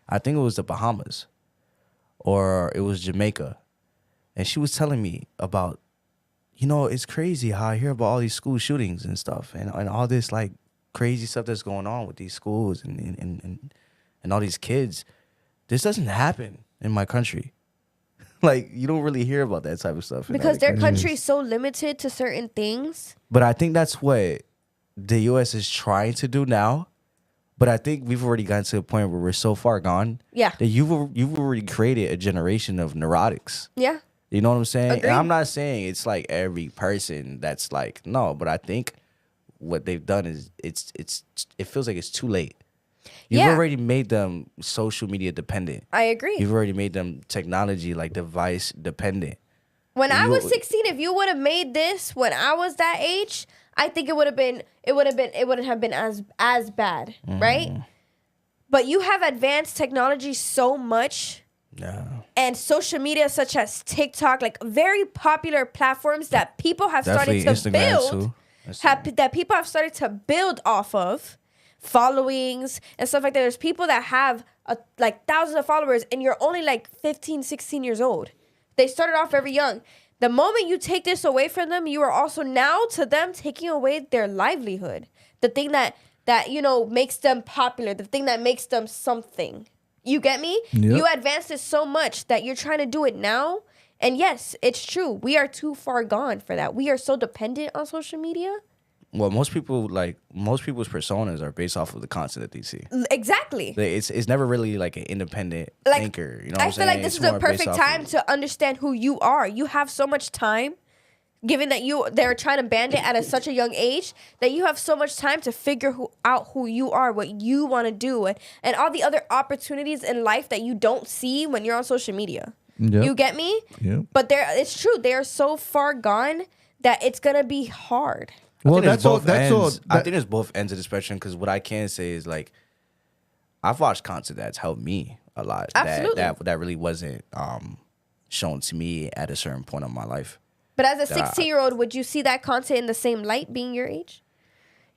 I think it was the Bahamas, or it was Jamaica, and she was telling me about, it's crazy how I hear about all these school shootings and stuff, and all this like crazy stuff that's going on with these schools and all these kids. This doesn't happen in my country. Like, you don't really hear about that type of stuff. Because their country is so limited to certain things. But I think that's what the U.S. is trying to do now. But I think we've already gotten to a point where we're so far gone. Yeah. That you've already created a generation of neurotics. Yeah. You know what I'm saying? Agreed. And I'm not saying it's like every person that's like, no, but I think what they've done is it feels like it's too late. You've Yeah. already made them social media dependent. I agree. You've already made them technology like device dependent. When I was 16, if you would have made this when I was that age, I think it wouldn't have been as bad, right? But you have advanced technology so much. Yeah. And social media such as TikTok, like very popular platforms that people have Definitely started to Instagram build, too. that people have started to build off of, followings and stuff like that. There's people that have like thousands of followers and you're only like 15, 16 years old. They started off very young. The moment you take this away from them, you are also now to them taking away their livelihood. The thing that makes them popular, the thing that makes them something. You get me? Yep. You advance this so much that you're trying to do it now And yes, it's true. We are too far gone for that. We are so dependent on social media. Well, most people's personas are based off of the content that they see. Exactly. It's never really like an independent thinker. You know what I I'm feel saying? like this is a perfect time to understand who you are. You have so much time, given that they're trying to ban it at such a young age, that you have so much time to figure out who you are, what you want to do, and all the other opportunities in life that you don't see when you're on social media. Yep. You get me? Yeah. But it's true. They are so far gone that it's gonna be hard. Well, that's all. I think there's both ends of the spectrum, because what I can say is, like, I've watched content that's helped me a lot. Absolutely. That really wasn't shown to me at a certain point in my life. But as a 16-year-old, would you see that content in the same light, being your age?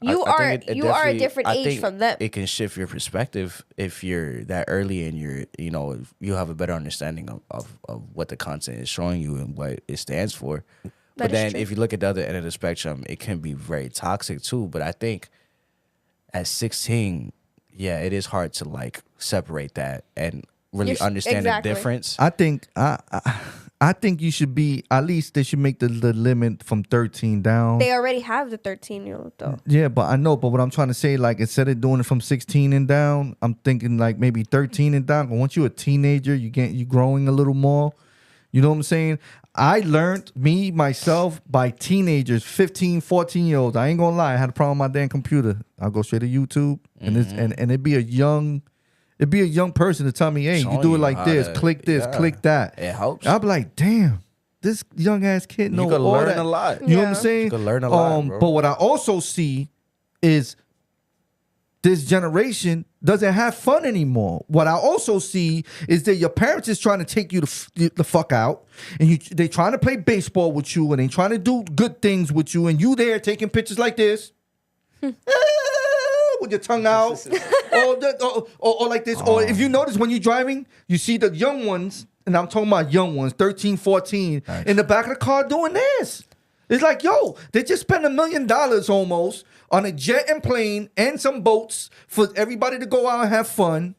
You are a different age from them. It can shift your perspective if you're that early and you have a better understanding of what the content is showing you and what it stands for. But then if you look at the other end of the spectrum, it can be very toxic too. But I think at 16, yeah, it is hard to like separate that and really understand the difference. I think you should be, at least they should make the limit from 13 down. They already have the 13-year-old though. Yeah, but I know. But what I'm trying to say, like, instead of doing it from 16 and down, I'm thinking like maybe 13 and down. Once you're a teenager, you growing a little more. You know what I'm saying? I learned myself by teenagers, 15, 14-year-olds. I ain't gonna lie. I had a problem with my damn computer. I'll go straight to YouTube and it'd be a young person to tell me, hey, you do it like this, click this, click that. It helps. I'll be like, damn, this young ass kid knows all that. You can learn a lot. You know what I'm saying? You can learn a lot, bro. But what I also see is this generation doesn't have fun anymore. What I also see is that your parents is trying to take you the fuck out, and they trying to play baseball with you, and they trying to do good things with you, and you there taking pictures like this, with your tongue out, or like this. Or if you notice when you're driving, you see the young ones, and I'm talking about young ones, 13, 14, in the back of the car doing this. It's like, yo, they just spent $1 million almost on a jet and plane and some boats for everybody to go out and have fun.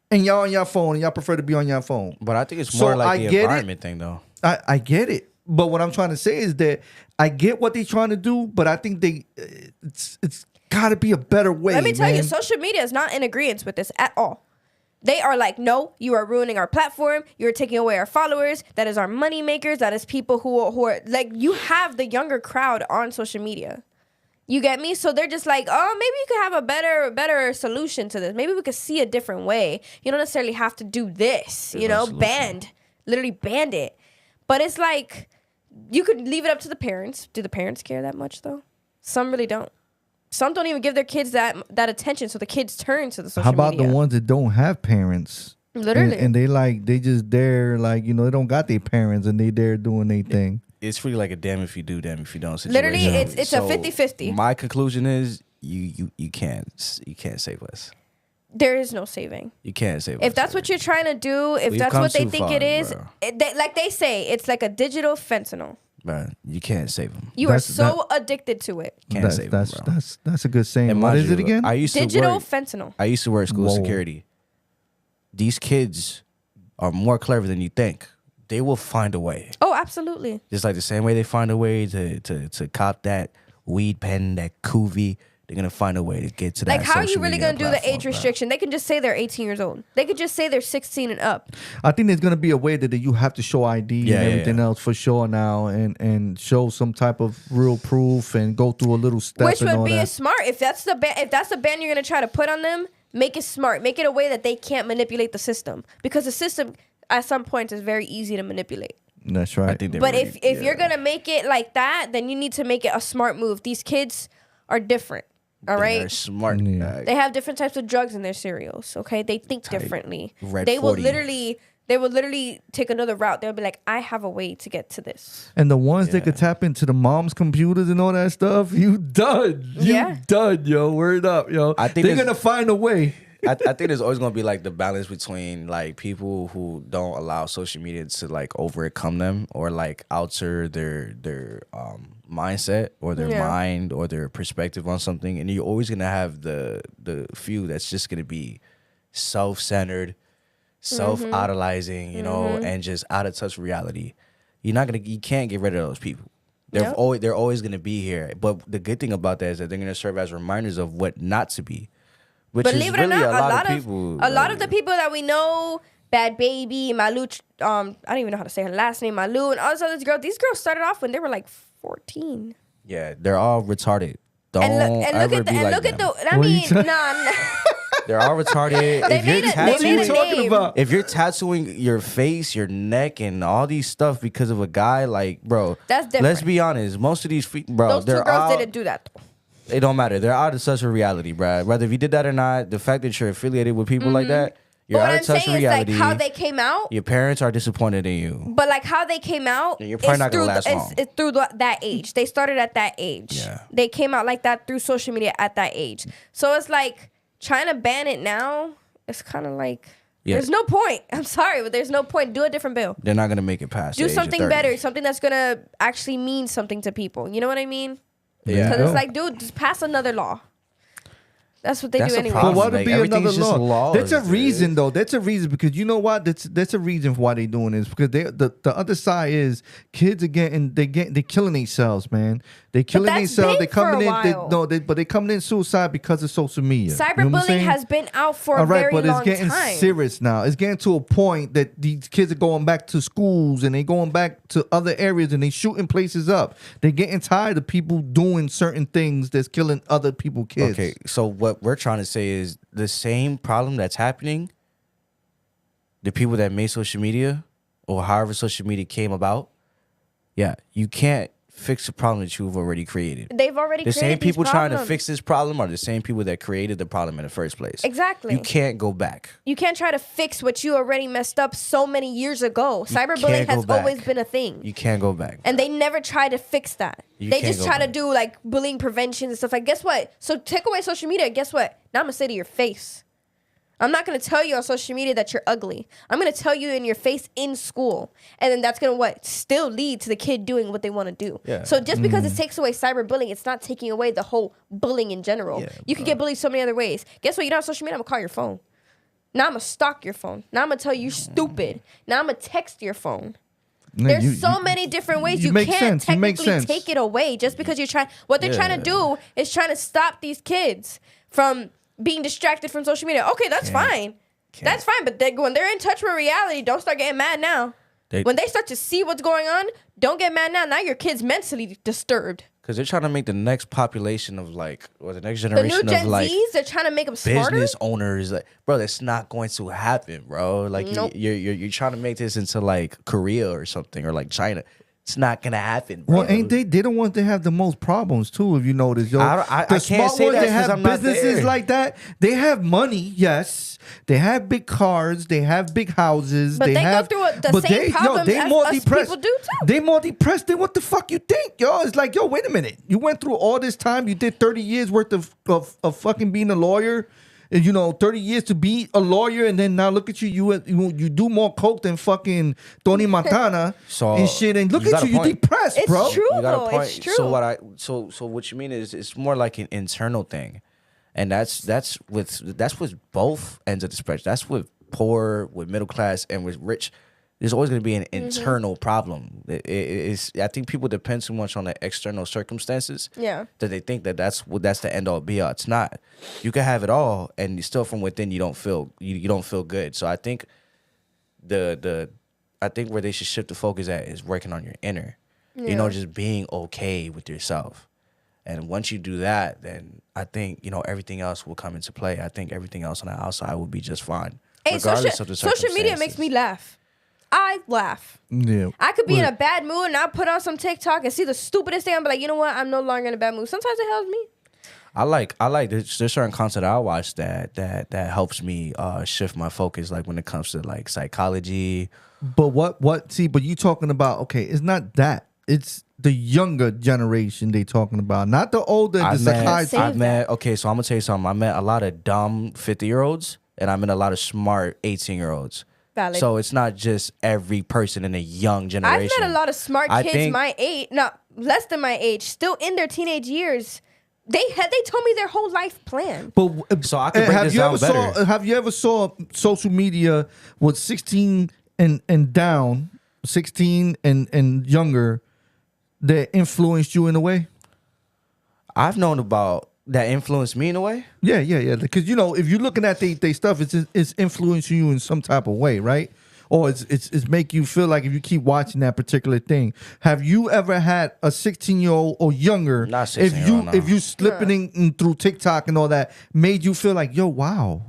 And y'all on your phone, and y'all prefer to be on your phone. But I think it's more like the environment thing, though. I get it. But what I'm trying to say is that I get what they're trying to do, but I think it's got to be a better way. Let me tell you, social media is not in agreement with this at all. They are like, no, you are ruining our platform. You're taking away our followers. That is our money makers. That is people who are like, you have the younger crowd on social media. You get me? So they're just like, oh, maybe you could have a better solution to this. Maybe we could see a different way. You don't necessarily have to do this, literally banned it. But it's like, you could leave it up to the parents. Do the parents care that much though? Some really don't. Some don't even give their kids that attention, so the kids turn to the social media. How about the ones that don't have parents? Literally. And they just there, like, they don't got their parents, and they there doing their thing. It's really like a damn if you do, damn if you don't situation. Literally, it's a 50-50. My conclusion is you can't save us. There is no saving. You can't save us. If that's what you're trying to do, if that's what they think it is, like they say, it's like a digital fentanyl. Bro, you can't save them. You are so addicted to it. Can't save them, bro. That's a good saying. And what is it again? Digital fentanyl. I used to work school security. These kids are more clever than you think. They will find a way. Oh, absolutely. Just like the same way they find a way to cop that weed pen, that Coovie. They're going to find a way to get to that. Like, how are you really going to do the age restriction? They can just say they're 18 years old. They could just say they're 16 and up. I think there's going to be a way that you have to show ID and everything else for sure now, and show some type of real proof and go through a little step. Which would be smart. If that's the ban you're going to try to put on them, make it smart. Make it a way that they can't manipulate the system. Because the system, at some points, is very easy to manipulate. That's right. But if you're going to make it like that, then you need to make it a smart move. These kids are different. All right, they're smart. Yeah. They have different types of drugs in their cereals. Okay, they think differently. They will literally take another route. They'll be like, I have a way to get to this. And the ones that could tap into the mom's computers and all that stuff, you done. You done, yo. Word up, yo. I think they're gonna find a way. I think there's always gonna be like the balance between like people who don't allow social media to like overcome them or like alter their mindset or their mind or their perspective on something, and you're always gonna have the few that's just gonna be self-centered, self-idolizing, and just out of touch reality. you can't get rid of those people. They're always gonna be here. But the good thing about that is that they're gonna serve as reminders of what not to be. Which Believe is it or really not, a lot of people. A lot of the people that we know, Bad Baby, Malu, I don't even know how to say her last name, Malu, and all these other girls. These girls started off when they were like 14. Yeah, they're all retarded. Don't look at the. I mean, nah. They're all retarded. If you're tattooing your face, your neck, and all these stuff because of a guy, like, bro, that's different. Let's be honest. Most of these those two girls didn't do that though. It don't matter. They're out of touch with reality, bro. Whether if you did that or not, the fact that you're affiliated with people like that, you're out of touch with reality. Like how they came out. Your parents are disappointed in you. But like how they came out, you're probably not gonna last long. It's through that age. They started at that age. Yeah. They came out like that through social media at that age. So it's like trying to ban it now. It's kind of like there's no point. I'm sorry, but there's no point. Do a different bill. They're not gonna make it past. Do something better. Something that's gonna actually mean something to people. You know what I mean? Yeah. Because it's like, dude, just pass another law. That's what they do anyway. But what would be another law? That's a reason, though. That's a reason because you know what? That's a reason why they doing this because the other side is kids are they killing themselves, man. They killing themselves. They coming in. But they coming in suicide because of social media. Cyberbullying has been out for a very long time. But it's getting serious now. It's getting to a point that these kids are going back to schools and they going back to other areas and they shooting places up. They're getting tired of people doing certain things that's killing other people's kids. Okay, so what we're trying to say is the same problem that's happening, the people that made social media or however social media came about, you can't fix the problem that you've already created. They've already created the same people these trying to fix this problem are the same people that created the problem in the first place. Exactly. You can't go back. You can't try to fix what you already messed up so many years ago. Cyberbullying has always been a thing. You can't go back. And they never try to fix that. They just try to do like bullying prevention and stuff. Like, guess what? So take away social media. Guess what? Now I'm going to say to your face. I'm not going to tell you on social media that you're ugly. I'm going to tell you in your face in school. And then that's going to still lead to the kid doing what they want to do. Yeah. So just because it takes away cyberbullying, it's not taking away the whole bullying in general. Yeah, you could get bullied so many other ways. Guess what? You don't have social media, I'm going to call your phone. Now I'm going to stalk your phone. Now I'm going to tell you you're stupid. Now I'm going to text your phone. There's so many different ways you can't technically take it away just because you're trying. What they're trying to do is trying to stop these kids from being distracted from social media. Okay, that's fine. That's fine. But when they're in touch with reality, don't start getting mad now. When they start to see what's going on, don't get mad now. Now your kid's mentally disturbed. Because they're trying to make the next population of the next generation the new Gen of like Zs, they're trying to make them smarter. Business owners, like, bro, that's not going to happen, bro. Like nope. you're trying to make this into like Korea or something or like China. It's not gonna happen, bro. Well, ain't they? They the ones that have the most problems too. If you notice, yo, I can't say that because I'm not there. Businesses like that, they have money. Yes, they have big cars. They have big houses. But they go through the same problems as us people do too. They more depressed than what the fuck you think, yo. It's like, yo, wait a minute. You went through all this time. You did 30 years worth of fucking being a lawyer. 30 years to be a lawyer, and then now look at you. You do more coke than fucking Tony Montana and shit. And look at you, you depressed, bro. It's true, you got a point. It's true. So what you mean is it's more like an internal thing, and that's with both ends of the spectrum. That's with poor, with middle class, and with rich. There's always going to be an internal problem. I think people depend too much on the external circumstances. Yeah. That they think that's the end all be all. It's not. You can have it all, and you still from within you don't feel good. So I think I think where they should shift the focus at is working on your inner. Yeah. Just being okay with yourself. And once you do that, then I think everything else will come into play. I think everything else on the outside will be just fine, regardless of the circumstances. Social media makes me laugh. I laugh. Yeah. I could be in a bad mood and I'll put on some TikTok and see the stupidest thing. I'm like, you know what? I'm no longer in a bad mood. Sometimes it helps me. I like there's certain content I watch that helps me shift my focus, like when it comes to like psychology. But but you talking about, okay, it's not that. It's the younger generation they talking about, not the older. Okay, so I'm gonna tell you something. I met a lot of dumb 50-year-olds and I met a lot of smart 18-year-olds. Valid. So it's not just every person in a young generation. I've met a lot of smart kids my age, not less than my age, still in their teenage years. They told me their whole life plan. But so I can break this down better. Have you ever saw social media with 16 and down? 16 and younger that influenced you in a way? I've known about that influenced me in a way. Yeah. Because, if you're looking at they stuff, it's influencing you in some type of way, right? Or it's make you feel like if you keep watching that particular thing. Have you ever had a 16-year-old or younger, Not 16-year-old, no. if you slipping in through TikTok and all that, made you feel like, yo, wow.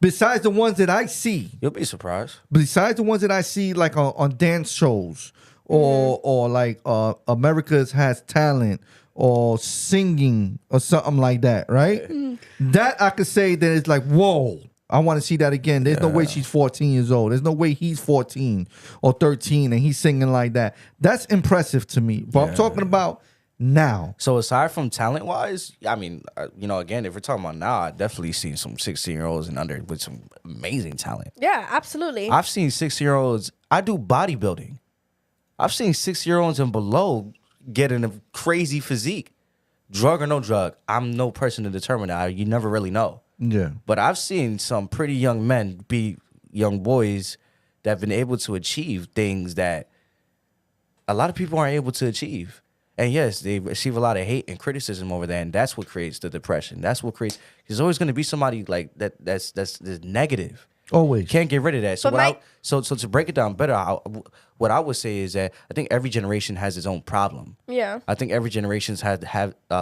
Besides the ones that I see. You'll be surprised. Besides the ones that I see like on dance shows or like America's Has Talent or singing or something like that, right? That I could say that it's like, whoa. I want to see that again. There's no way she's 14 years old. There's no way he's 14 or 13 and he's singing like that. That's impressive to me. But I'm talking about now. So aside from talent wise, I mean, again, if we're talking about now, I definitely seen some 16-year-olds and under with some amazing talent. Yeah, absolutely. I've seen 6-year-olds. I do bodybuilding. I've seen 6-year-olds and below getting a crazy physique. Drug or no drug, I'm no person to determine that. You never really know. Yeah. But I've seen some pretty young men be young boys that have been able to achieve things that a lot of people aren't able to achieve. And yes, they receive a lot of hate and criticism over that, and that's what creates the depression. That's what creates. There's always going to be somebody like that. That's negative. Always. Can't get rid of that. So But so to break it down better, what I would say is that I think every generation has its own problem. Yeah. I think every generation's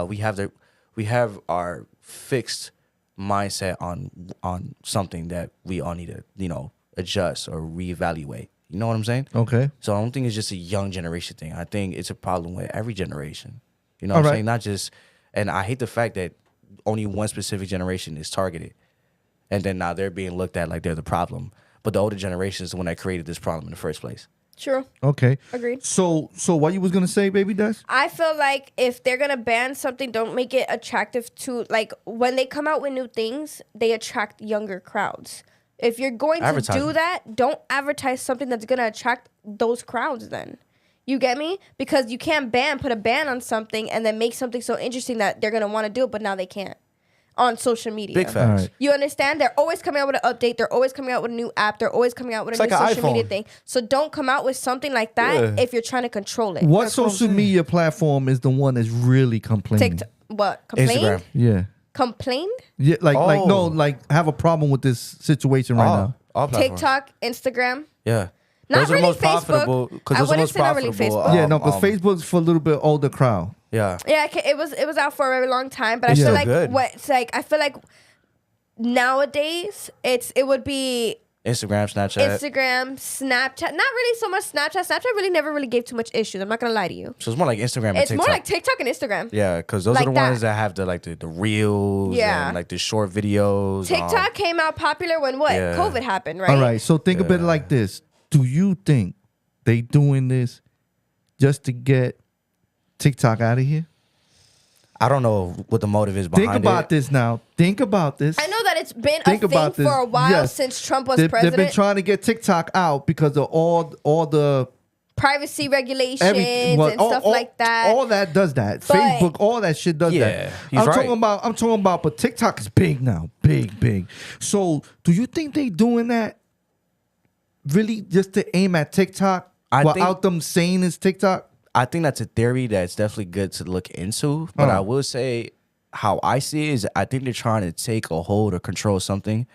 we have our fixed mindset on something that we all need to adjust or reevaluate. You know what I'm saying? Okay. So I don't think it's just a young generation thing. I think it's a problem with every generation. You know what I'm saying? Not just, and I hate the fact that only one specific generation is targeted. And then now they're being looked at like they're the problem. But the older generation is the one that created this problem in the first place. True. Okay. Agreed. So what you was gonna say, Baby Des? I feel like if they're gonna ban something, don't make it attractive to, like, when they come out with new things, they attract younger crowds. If you're going to do that, don't advertise something that's gonna attract those crowds then. You get me? Because you can't put a ban on something and then make something so interesting that they're gonna want to do it, but now they can't on social media. Big facts. Right. You understand? They're always coming out with an update. They're always coming out with a new app. They're always coming out with a new social media thing. So don't come out with something like that if you're trying to control it. What social media platform is the one that's really complaining? What? Complained? Instagram. Yeah. Complained? Yeah, have a problem with this situation right now. All platforms. TikTok, Instagram. Yeah. Not those are really the most Facebook. profitable. Because I those are the wouldn't most say not really profitable. Facebook. Yeah, no, because Facebook's for a little bit older crowd. Yeah. Yeah, it was out for a very long time, but I Yeah. feel like Good. I feel like nowadays it would be Instagram, Snapchat. Instagram, Snapchat. Not really so much Snapchat. Snapchat really never really gave too much issues. I'm not gonna lie to you. So it's more like Instagram and It's TikTok. more like TikTok and Instagram. Yeah, because those like are the ones that have the reels and like the short videos. TikTok came out popular when Yeah. COVID happened, right? All right, so think about it like this. Do you think they doing this just to get TikTok out of here? I don't know what the motive is behind it. Think about this now. Think about this. I know that it's been Think a thing about this. for a while Yes. since Trump was They've president. been trying to get TikTok out because of all the Privacy regulations everything, and stuff like that. All that does that. But- Facebook, all that shit does Yeah, that. he's I'm right. talking about, but TikTok is big now, big. So, do you think they doing that really just to aim at TikTok without them saying it's TikTok? I think that's a theory that's definitely good to look into. But I will say, how I see it is, I think they're trying to take a hold or control something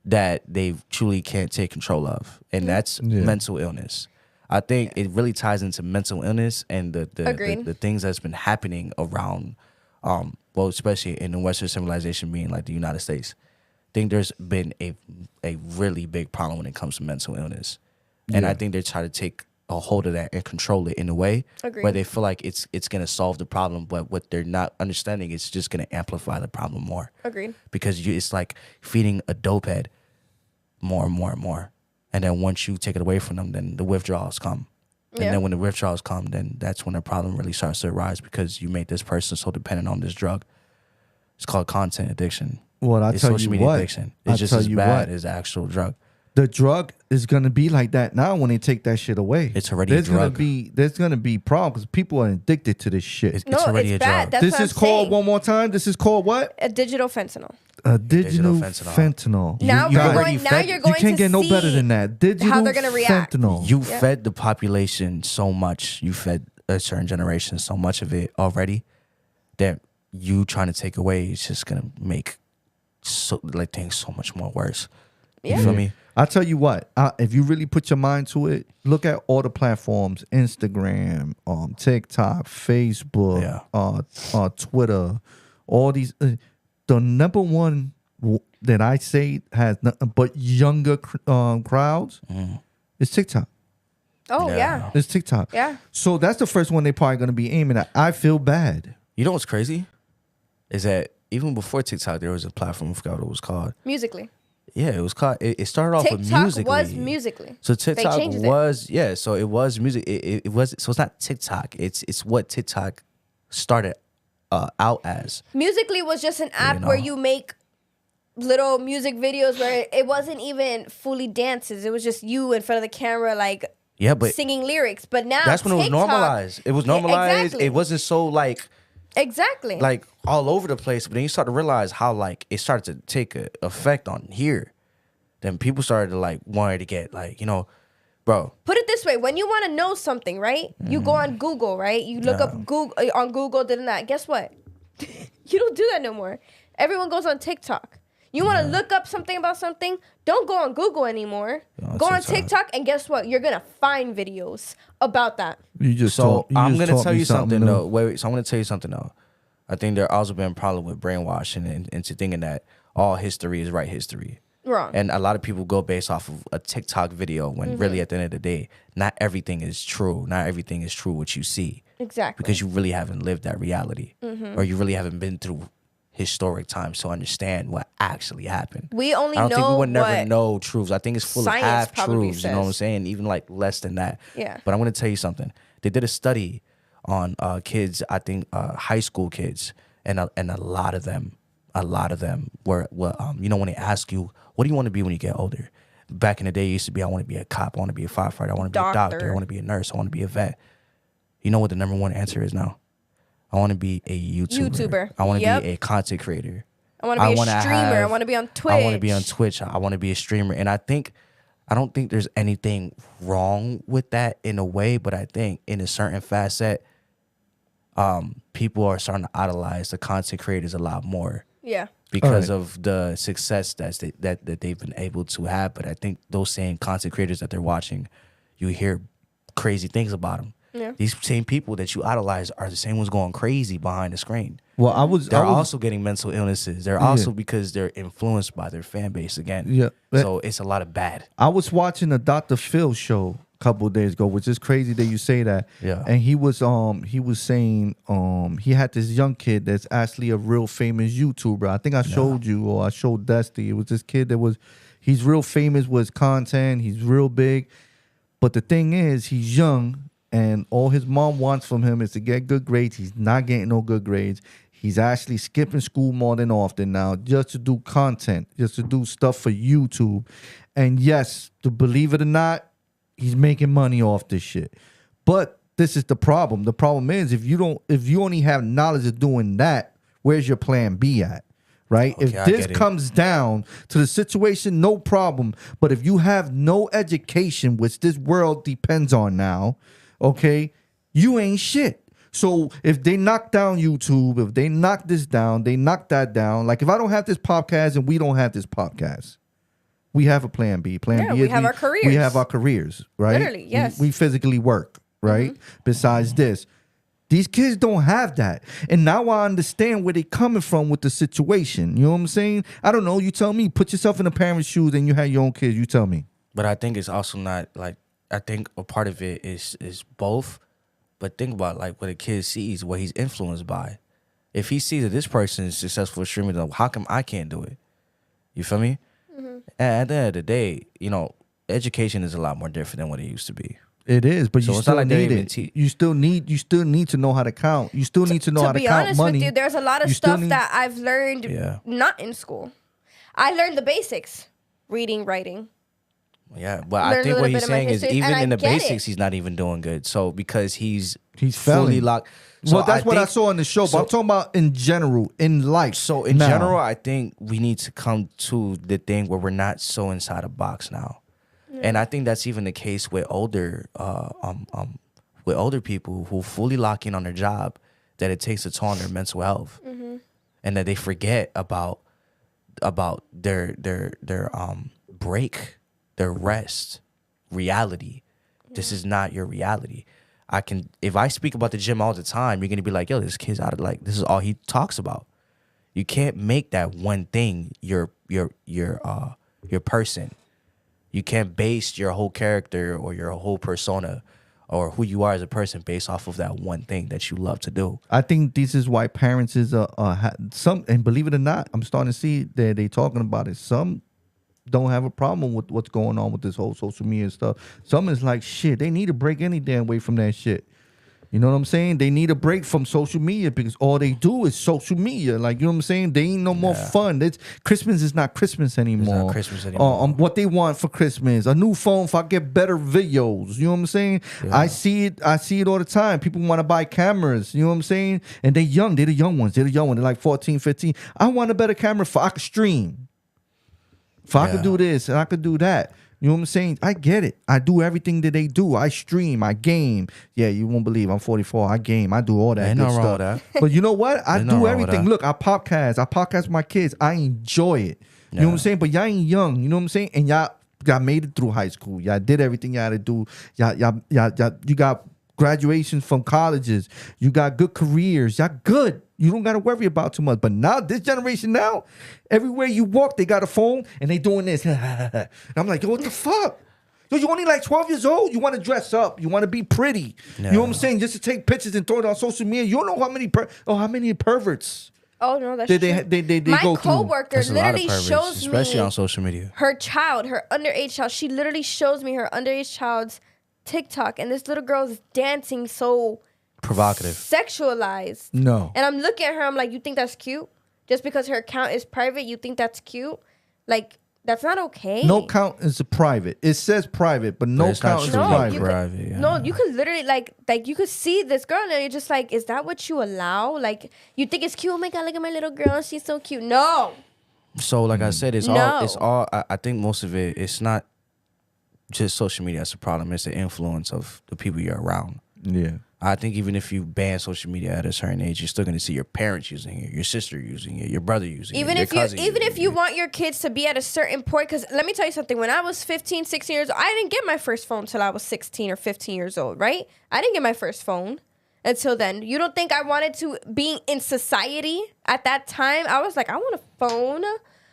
that they truly can't take control of, and that's mental illness. I think it really ties into mental illness and the things that's been happening around, well, especially in the Western civilization, being like the United States. I think there's been a really big problem when it comes to mental illness, and I think they're trying to take a hold of that and control it in a way where they feel like it's gonna solve the problem, but what they're not understanding is just gonna amplify the problem more. Agreed. Because it's like feeding a dope head more and more and more, and then once you take it away from them, then the withdrawals come, and then when the withdrawals come, then that's when the problem really starts to arise because you made this person so dependent on this drug. It's called content addiction. Well, It's social media addiction. It's just as bad as the actual drug. The drug is gonna be like that now when they take that shit away. It's already there's a drug. There's gonna be problems because people are addicted to this shit. It's already a bad. drug. That's This what is I'm called saying. one more time. This is called what? A digital fentanyl. A digital fentanyl. fentanyl. Now you we're already going. Now fed- you're you going You can't to get no see better than that. Digital how they're gonna react. fentanyl. You fed the population so much. You fed a certain generation so much of it already that you trying to take away is just gonna make things so much more worse. Yeah. You feel me? I tell you what, if you really put your mind to it, look at all the platforms: Instagram, TikTok, Facebook, Twitter, all these. The number one that I say has nothing but younger crowds is TikTok. Oh yeah. It's TikTok. Yeah. So that's the first one they're probably going to be aiming at. I feel bad. You know what's crazy? Is that even before TikTok, there was a platform, I forgot what it was called. Musically. Yeah, it was called. It started off with TikTok Musically. was Musically. So TikTok changed it. was So it was music. It was. So it's not TikTok. It's what TikTok started out as. Musically was just an app where you make little music videos where it wasn't even fully dances. It was just you in front of the camera, like but singing lyrics. But now that's when it was TikTok- normalized. It was normalized. Exactly. It wasn't so like all over the place. But then you start to realize how like it started to take a effect on here. Then people started to like wanted to get like, you know, bro. Put it this way: when you want to know something, right? You go on Google, right? You look up Google on Google, did that. Guess what? You don't do that no more. Everyone goes on TikTok. You want to look up something about something? Don't go on Google anymore. Go on TikTok, and guess what? You're gonna find videos about that. You just I'm gonna tell you something new. though. Wait. So I'm gonna tell you something though. I think there also been a problem with brainwashing and into thinking that all history is right history. Wrong. And a lot of people go based off of a TikTok video when really at the end of the day, not everything is true. Not everything is true what you see. Exactly. Because you really haven't lived that reality. Or you really haven't been through historic times to understand what actually happened. We only I don't know think we would never what know truths. I think it's full of science half probably truths. You know what I'm says. saying? Even like less than that. Yeah. But I'm gonna tell you something. They did a study on kids. I think high school kids, and a lot of them were you know, when they ask you, what do you want to be when you get older? Back in the day, it used to be, I want to be a cop, I want to be a firefighter, I want to be a doctor, I want to be a nurse, I want to be a vet. You know what the number one answer is now? I want to be a YouTuber. I want to be a content creator. I want to be a streamer. I want to be on Twitch. I want to be on Twitch. I want to be a streamer. And I don't think there's anything wrong with that in a way, but I think in a certain facet, people are starting to idolize the content creators a lot more. Yeah. Because of the success that they've been able to have. But I think those same content creators that they're watching, you hear crazy things about them. Yeah. These same people that you idolize are the same ones going crazy behind the screen. Well, They're also getting mental illnesses. They're also because they're influenced by their fan base again. Yeah. So it's a lot of bad. I was watching a Dr. Phil show a couple of days ago, which is crazy that you say that. Yeah. And he was saying he had this young kid that's actually a real famous YouTuber. I think I showed you, or I showed Dusty. It was this kid he's real famous with his content. He's real big. But the thing is, he's young, and all his mom wants from him is to get good grades. He's not getting no good grades. He's actually skipping school more than often now just to do content, just to do stuff for YouTube. And yes, to believe it or not, he's making money off this shit. But this is the problem. The problem is if you only have knowledge of doing that, where's your plan B at? Right? Okay, If this comes down to the situation, no problem. But if you have no education, which this world depends on now, okay, you ain't shit. So if they knock down YouTube, if they knock this down, they knock that down. Like if I don't have this podcast and we don't have this podcast, we have a plan B. Plan B we is have our careers. We have our careers, right? Literally, yes. We physically work, right? Besides this. These kids don't have that. And now I understand where they're coming from with the situation. You know what I'm saying? I don't know. You tell me. Put yourself in a parent's shoes and you have your own kids. You tell me. But I think it's also not like, I think a part of it is both. But think about like what a kid sees, what he's influenced by. If he sees that this person is successful streaming, then how come I can't do it? You feel me? And at the end of the day, you know, education is a lot more different than what it used to be. It is, but So you it's not still like they need even it. You still need to know how to count. You still need to know how to count money. To be honest with you, there's a lot of You still stuff that I've learned not in school. I learned the basics: reading, writing, Yeah, but learn I a think little what bit he's of my saying is history, and even I in the get it. basics, he's not even doing good. So because he's fully failing. locked. Well, that's what I saw in the show. But I'm talking about in general, in life. So in now. general, I think we need to come to the thing where we're not so inside a box now, and I think that's even the case with older people who fully lock in on their job, that it takes a toll on their mental health, and that they forget about their break, their rest, reality. This is not your reality. If I speak about the gym all the time, you're gonna be like, yo, this kid's out of, like, this is all he talks about. You can't make that one thing your person. You can't base your whole character or your whole persona or who you are as a person based off of that one thing that you love to do. I think this is why parents is some, and believe it or not, I'm starting to see that they talking about it. Some don't have a problem with what's going on with this whole social media stuff. Some is like, shit, they need to break any damn way from that shit. You know what I'm saying? They need a break from social media because all they do is social media. Like, you know what I'm saying? They ain't no more fun. Christmas is not Christmas anymore. It's not Christmas anymore. What they want for Christmas, a new phone if I get better videos. You know what I'm saying? Yeah. I see it all the time. People want to buy cameras. You know what I'm saying? And they're young. They're the young ones. They're like 14, 15. I want a better camera for I could stream. If I could do this and I could do that. You know what I'm saying? I get it. I do everything that they do. I stream. I game. Yeah, you won't believe I'm 44. I game. I do all that good stuff. That. But you know what? I do everything. Look, I podcast my kids. I enjoy it. You know what I'm saying? But y'all ain't young. You know what I'm saying? And y'all made it through high school. Y'all did everything y'all had to do. You got graduations from colleges. You got good careers. Y'all good. You don't got to worry about too much. But now, this generation now, everywhere you walk, they got a phone and they doing this. And I'm like, yo, what the fuck? Yo, you only like 12 years old? You want to dress up. You want to be pretty. No. You know what I'm saying? Just to take pictures and throw it on social media. You don't know how many perverts. Oh, no, that's true. They My go coworker literally shows me, especially on social media, her underage child. She literally shows me her underage child's TikTok, and this little girl is dancing so provocative, sexualized. No. And I'm looking at her, I'm like, you think that's cute? Just because her account is private, you think that's cute? Like, that's not okay. No count is a private. It says private, but no count is private. No, you could literally like you could see this girl and you're just like, is that what you allow? Like, you think it's cute? Oh my God, look at my little girl. She's so cute. No. So like I said, it's all I think most of it's not just social media that's the problem. It's the influence of the people you're around. Yeah. I think even if you ban social media at a certain age, you're still going to see your parents using it, your sister using it, your brother using it, your cousin even if you want your kids to be at a certain point, because let me tell you something. When I was 15, 16 years old, I didn't get my first phone till I was 16 or 15 years old, right? I didn't get my first phone until then. You don't think I wanted to be in society at that time? I was like, I want a phone.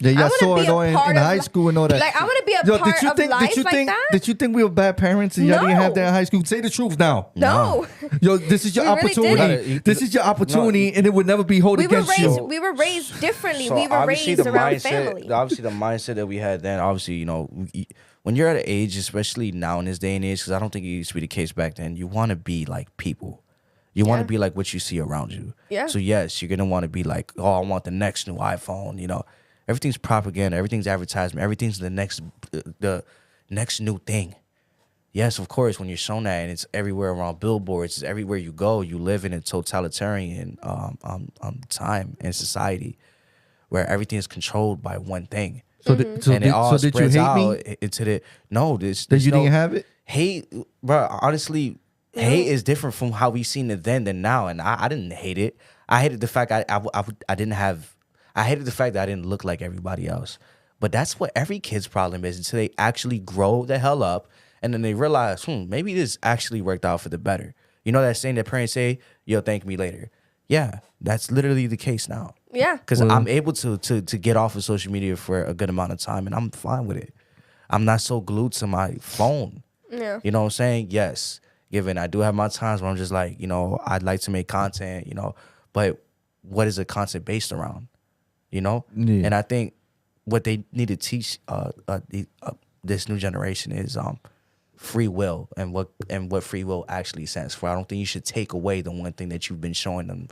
Yeah, y'all saw it in high school and all that. Like, I want to be a part of life like that. Did you think we were bad parents and y'all didn't have that in high school? Say the truth now. No. Yo, this is your opportunity. This is your opportunity, and it would never be held against you. We were raised differently. So we were raised around family. Obviously, the mindset that we had then, obviously, you know, when you're at an age, especially now in this day and age, because I don't think it used to be the case back then, you want to be like people. You want to be like what you see around you. Yeah. So, yes, you're going to want to be like, oh, I want the next new iPhone, you know. Everything's propaganda. Everything's advertisement. Everything's the next new thing. Yes, of course, when you're shown that and it's everywhere around billboards, it's everywhere you go, you live in a totalitarian time and society where everything is controlled by one thing. So, did you hate me? Into the no. You didn't have it? Hate, bro. Honestly, hate is different from how we seen it then than now, and I didn't hate it. I hated the fact I didn't have. I hated the fact that I didn't look like everybody else. But that's what every kid's problem is until they actually grow the hell up and then they realize, maybe this actually worked out for the better. You know that saying that parents say, you'll thank me later. Yeah, that's literally the case now. Yeah. Because I'm able to get off of social media for a good amount of time and I'm fine with it. I'm not so glued to my phone. Yeah. You know what I'm saying? Yes. Given I do have my times where I'm just like, you know, I'd like to make content, you know, but what is the content based around? You know? Yeah. And I think what they need to teach this new generation is free will and what free will actually stands for. I don't think you should take away the one thing that you've been showing them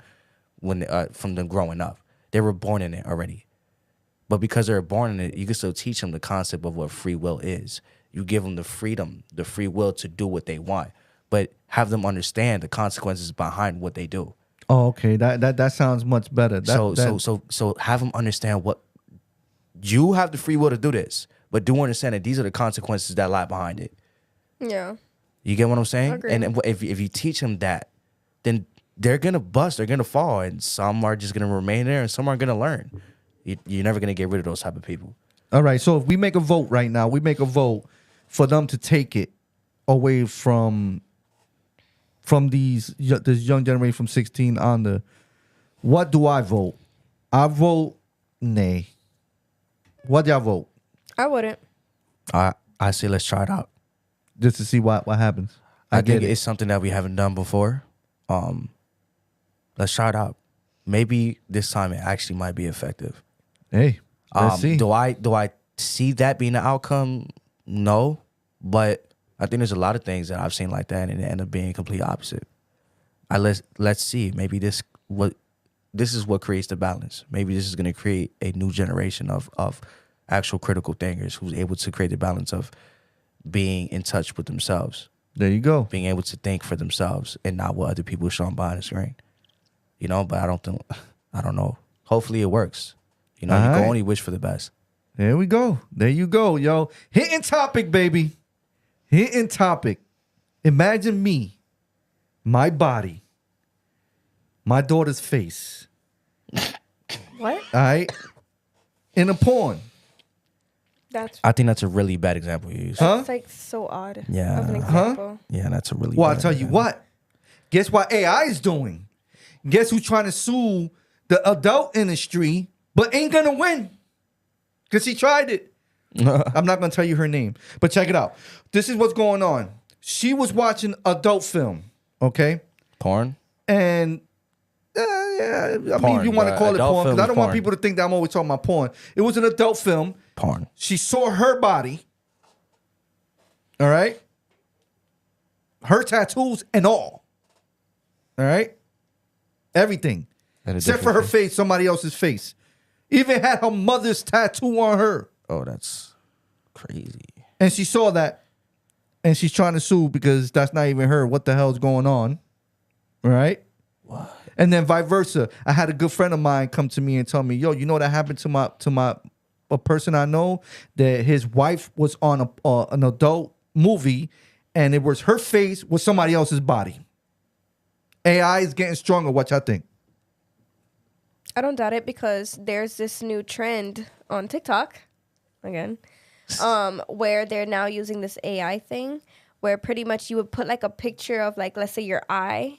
from them growing up. They were born in it already. But because they're born in it, you can still teach them the concept of what free will is. You give them the freedom, the free will to do what they want, but have them understand the consequences behind what they do. Oh, okay. That sounds much better. So have them understand what you have the free will to do this, but do understand that these are the consequences that lie behind it. Yeah. You get what I'm saying? Agreed. And if you teach them that, then they're gonna bust, they're gonna fall, and some are just gonna remain there, and some are gonna learn. You're never gonna get rid of those type of people. All right. So if we make a vote right now, we make a vote for them to take it away from this young generation from 16 under. What do I vote? I vote nay. What do y'all vote? I wouldn't. I say let's try it out. Just to see what happens. I think it's something that we haven't done before. Let's try it out. Maybe this time it actually might be effective. Hey, let's see. Do I see that being the outcome? No, but I think there's a lot of things that I've seen like that and it end up being complete opposite. Let's see. Maybe this is what creates the balance. Maybe this is going to create a new generation of actual critical thinkers who's able to create the balance of being in touch with themselves. There you go. Being able to think for themselves and not what other people are showing behind the screen. But I don't know. Hopefully it works. You can only wish for the best. There we go. There you go, yo. Hitting topic, baby. Hitting topic. Imagine me, my body, my daughter's face. What? All right? In a porn. I think that's a really bad example you use. That's like so odd. Yeah. Of an example. Yeah, that's a really Well, bad I'll tell you what. Guess what AI is doing? Guess who's trying to sue the adult industry but ain't gonna win? Because he tried it. I'm not gonna tell you her name, but check it out. This is what's going on. She was watching adult film, okay? Porn? And yeah, I mean, Porn, if you want to call it adult porn, because film I is don't want porn. people to think that I'm always talking about porn. It was an adult film. Porn. She saw her body. All right? Her tattoos and all. All right? Everything. Except for her face, somebody else's face. Even had her mother's tattoo on her. Oh, that's crazy. And she saw that. And she's trying to sue because that's not even her. What the hell's going on? All right? What? And then vice versa. I had a good friend of mine come to me and tell me, yo, you know what happened to a person I know? That his wife was on an adult movie and it was her face with somebody else's body. AI is getting stronger. What y'all think? I don't doubt it because there's this new trend on TikTok, again, where they're now using this AI thing where pretty much you would put like a picture of like, let's say your eye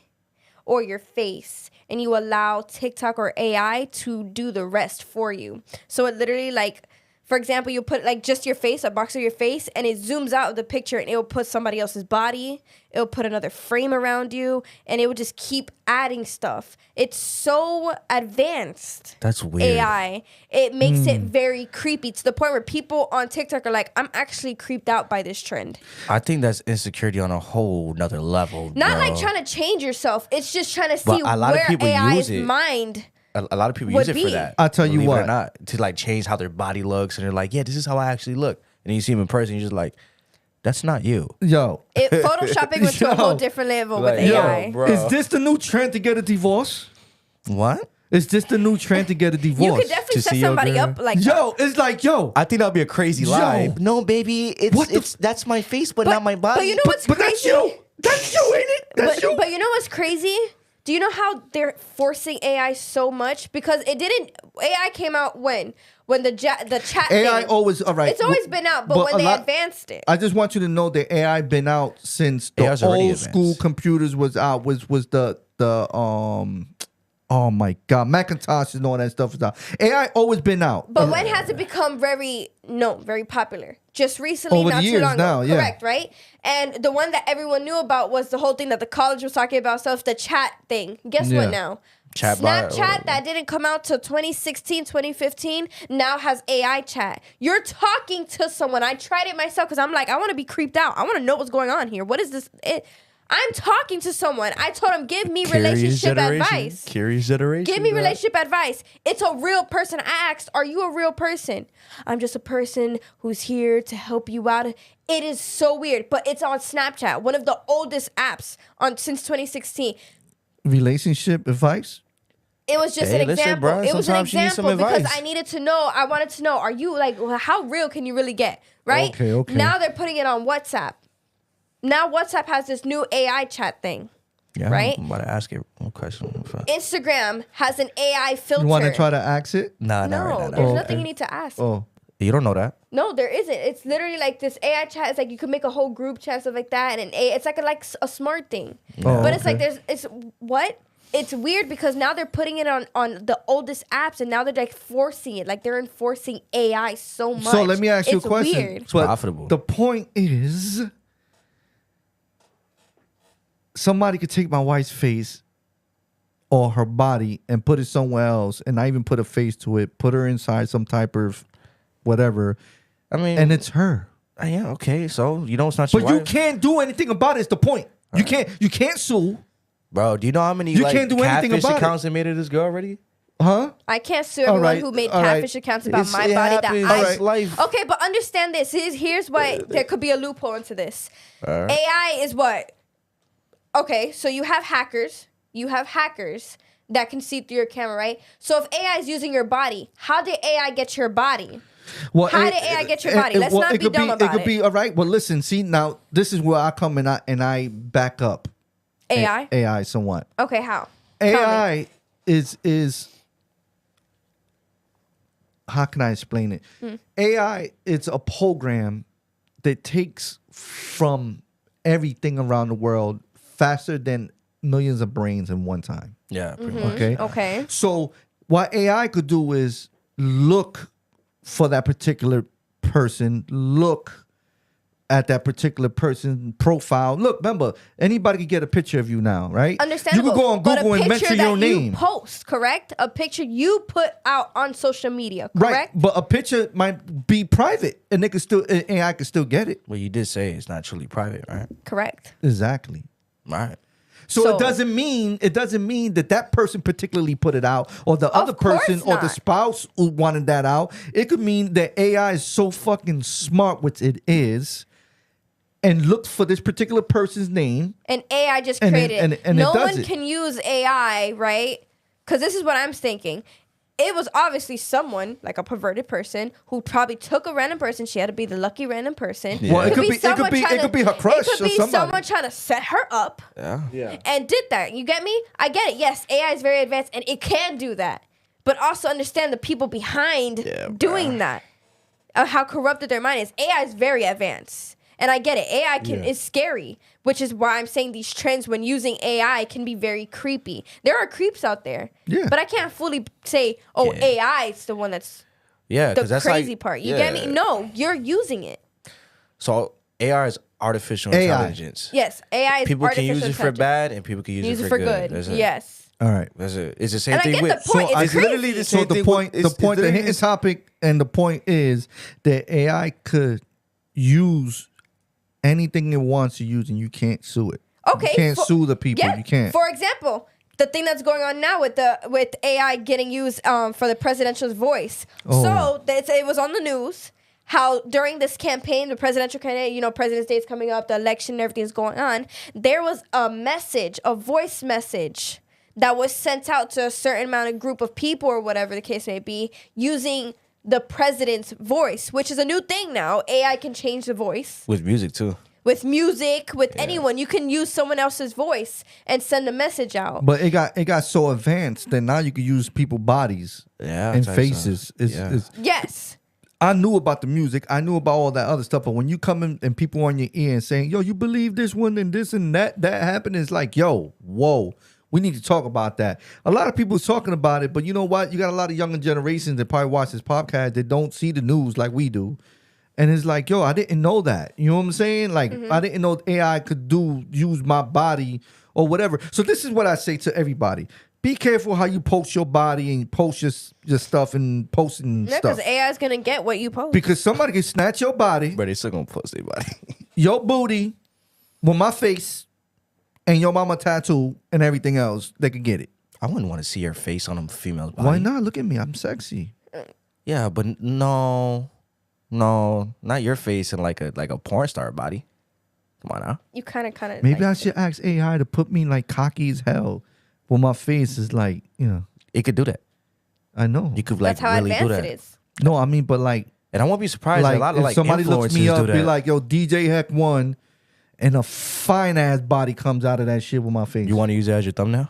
or your face, and you allow TikTok or AI to do the rest for you. So it literally like, for example, you put like just your face, a box of your face, and it zooms out of the picture and it'll put somebody else's body. It'll put another frame around you and it will just keep adding stuff. It's so advanced. That's weird. AI. It makes it very creepy to the point where people on TikTok are like, I'm actually creeped out by this trend. I think that's insecurity on a whole nother level. Not bro. like trying to change yourself. It's just trying to see But a lot of where people AI's use it. mind. A lot of people would use it for be. that. I'll tell you believe it what. or not, to like change how their body looks, and they're like, yeah, this is how I actually look. And then you see them in person, you're just like, that's not you. Yo. Photoshopping went to a whole different level with AI. Bro. Is this the new trend to get a divorce? What? Is this the new trend to get a divorce? You could definitely To set see your somebody girl? up like Yo, it's like, yo. I think that'd be a crazy Yo. lie. No, baby, that's my face, but not my body. But you know what's But crazy? that's you. That's you, ain't it? That's you. But you know what's crazy? Do you know how they're forcing AI so much? Because AI came out when the chat AI thing, always, all right. it's always been out, but when they advanced it. I just want you to know that AI been out since the AI's already old school advanced. computers was out. Was the oh my God, Macintosh and all that stuff is out. AI always been out. But when has it become very popular? Just recently, Over not the too years long now, ago. yeah. Correct, right? And the one that everyone knew about was the whole thing that the college was talking about, so it's the chat thing. Guess Yeah. what now? Chat bot or Snapchat whatever. that didn't come out till 2016, 2015 now has AI chat. You're talking to someone. I tried it myself because I'm like, I want to be creeped out. I want to know what's going on here. What is this? I'm talking to someone. I told him, give me Curious relationship generation. advice. Curious generation. Give me relationship advice. It's a real person. I asked, are you a real person? I'm just a person who's here to help you out. It is so weird, but it's on Snapchat, one of the oldest apps since 2016. Relationship advice? It was just Hey, an listen, example. bro, It was an sometimes you need some example because advice. I needed to know. I wanted to know, are you like, how real can you really get? Right? Okay. Now they're putting it on WhatsApp. Now WhatsApp has this new AI chat thing. Yeah, right? I'm about to ask you one question. Instagram has an AI filter. You want to try to ask it? Nah, not right No, now. there's Oh, nothing okay. you need to ask. Oh. You don't know that. No, there isn't. It's literally like this AI chat. It's like you could make a whole group chat, stuff like that, and it's like a smart thing. Oh, But it's like okay. it's what? It's weird because now they're putting it on the oldest apps, and now they're like forcing it. Like they're enforcing AI so much. So let me ask you It's a question. Weird. It's profitable. The point is, somebody could take my wife's face or her body and put it somewhere else, and not even put a face to it, put her inside some type of whatever, I mean, and it's her. yeah, okay. So you know it's not But your you wife. can't do anything about it. Is the point? You can't sue, Bro, do you know how many You can't do anything catfish about it. accounts they made of this girl already? huh? I can't sue everyone right, who made all right. catfish accounts about It's- my it body happens. that I. All right. Life. Okay, but understand this. Here's why there could be a loophole into this. AI is what? Okay, so you have hackers. You have hackers that can see through your camera, right? So if AI is using your body, how did AI get your body? Well, How did AI get your body? Let's not be dumb about It could be all right. Well, listen. See, now this is where I come and I back up AI? AI somewhat. Okay, how? Tell me. AI is how can I explain it? AI is a program that takes from everything around the world faster than millions of brains in one time. Yeah, pretty Mm-hmm. much. Okay. Okay. So what AI could do is look for that particular person, look at that particular person's profile. Look, remember, anybody can get a picture of you now, right? Understandable. You could go on But a Google and picture mention your that you name. post, correct? A picture you put out on social media, Right, correct? but a picture might be private, and they can still, AI can still get it. Well, you did say it's not truly private, right? Correct. Exactly. Right. So So- it doesn't mean that person particularly put it out, or the other course person or the not. spouse who wanted that out. It could mean that AI is so fucking smart, which it is, and looked for this particular person's name. And AI just And created it- it. and it No does one it. can use AI, right? Because this is what I'm thinking. It was obviously someone, like a perverted person, who probably took a random person. She had to be the lucky random person. Yeah. Well, it could be someone trying it could be her crush It could or be somebody. someone trying to set her up Yeah. and did that. You get me? I get it. Yes, AI is very advanced and it can do that. But also understand the people behind doing that. How corrupted their mind is. AI is very advanced. And I get it. AI is scary, which is why I'm saying these trends when using AI can be very creepy. There are creeps out there. Yeah. But I can't fully say, oh, Yeah. AI is the one that's Yeah, the because that's crazy like, part. You get me? yeah. No, you're using it. So AI is artificial AI. intelligence. Yes, AI is People can artificial use it for intelligence. bad, and people can use, Use it for good. That's it. Yes. All right. That's it. It's the same And I thing get with. the point. It's literally crazy. the So same the thing point, with, the point, the literally hidden topic, and the point is that AI could use anything it wants to use, and you can't sue it. Okay. You can't sue the people. Yeah. You can't. For example, the thing that's going on now with AI getting used for the presidential's voice. Oh. So it was on the news how during this campaign, the presidential candidate, President's Day is coming up, the election, and everything's going on. There was a voice message that was sent out to a certain amount of group of people or whatever the case may be using the president's voice, which is a new thing now. AI can change the voice. with music too. With music, with anyone, you can use someone else's voice and send a message out. But it got so advanced that now you can use people's bodies Yeah, and type faces. stuff. It's, Yeah. it's, Yes. I knew about the music. I knew about all that other stuff. But when you come in and people on your ear and saying, yo, you believe this one and this and that happened, it's like, yo, whoa, we need to talk about that. A lot of people is talking about it, but you know what? You got a lot of younger generations that probably watch this podcast that don't see the news like we do. And it's like, yo, I didn't know that. You know what I'm saying? Like, I didn't know AI could use my body or whatever. So this is what I say to everybody. Be careful how you post your body and post your stuff and posting Yeah, stuff. because AI is going to get what you post. Because somebody can snatch your body, But they still gonna post their body. your booty, with my face, and your mama tattoo and everything else, they could get it. I wouldn't want to see your face on a female's body. Why not? Look at me. I'm sexy. Yeah, but no, not your face in like a porn star body. Come on now. You kind of. Maybe I should ask AI to put me like cocky as hell, but my face is like, It could do that. I know. You could like That's how really do advanced that. it is. No, I mean, but like, And I won't be surprised. like A lot of if like somebody looks me influencers up, do be that. like, yo, DJ Heck won, and a fine ass body comes out of that shit with my face. You want to use it as your thumbnail?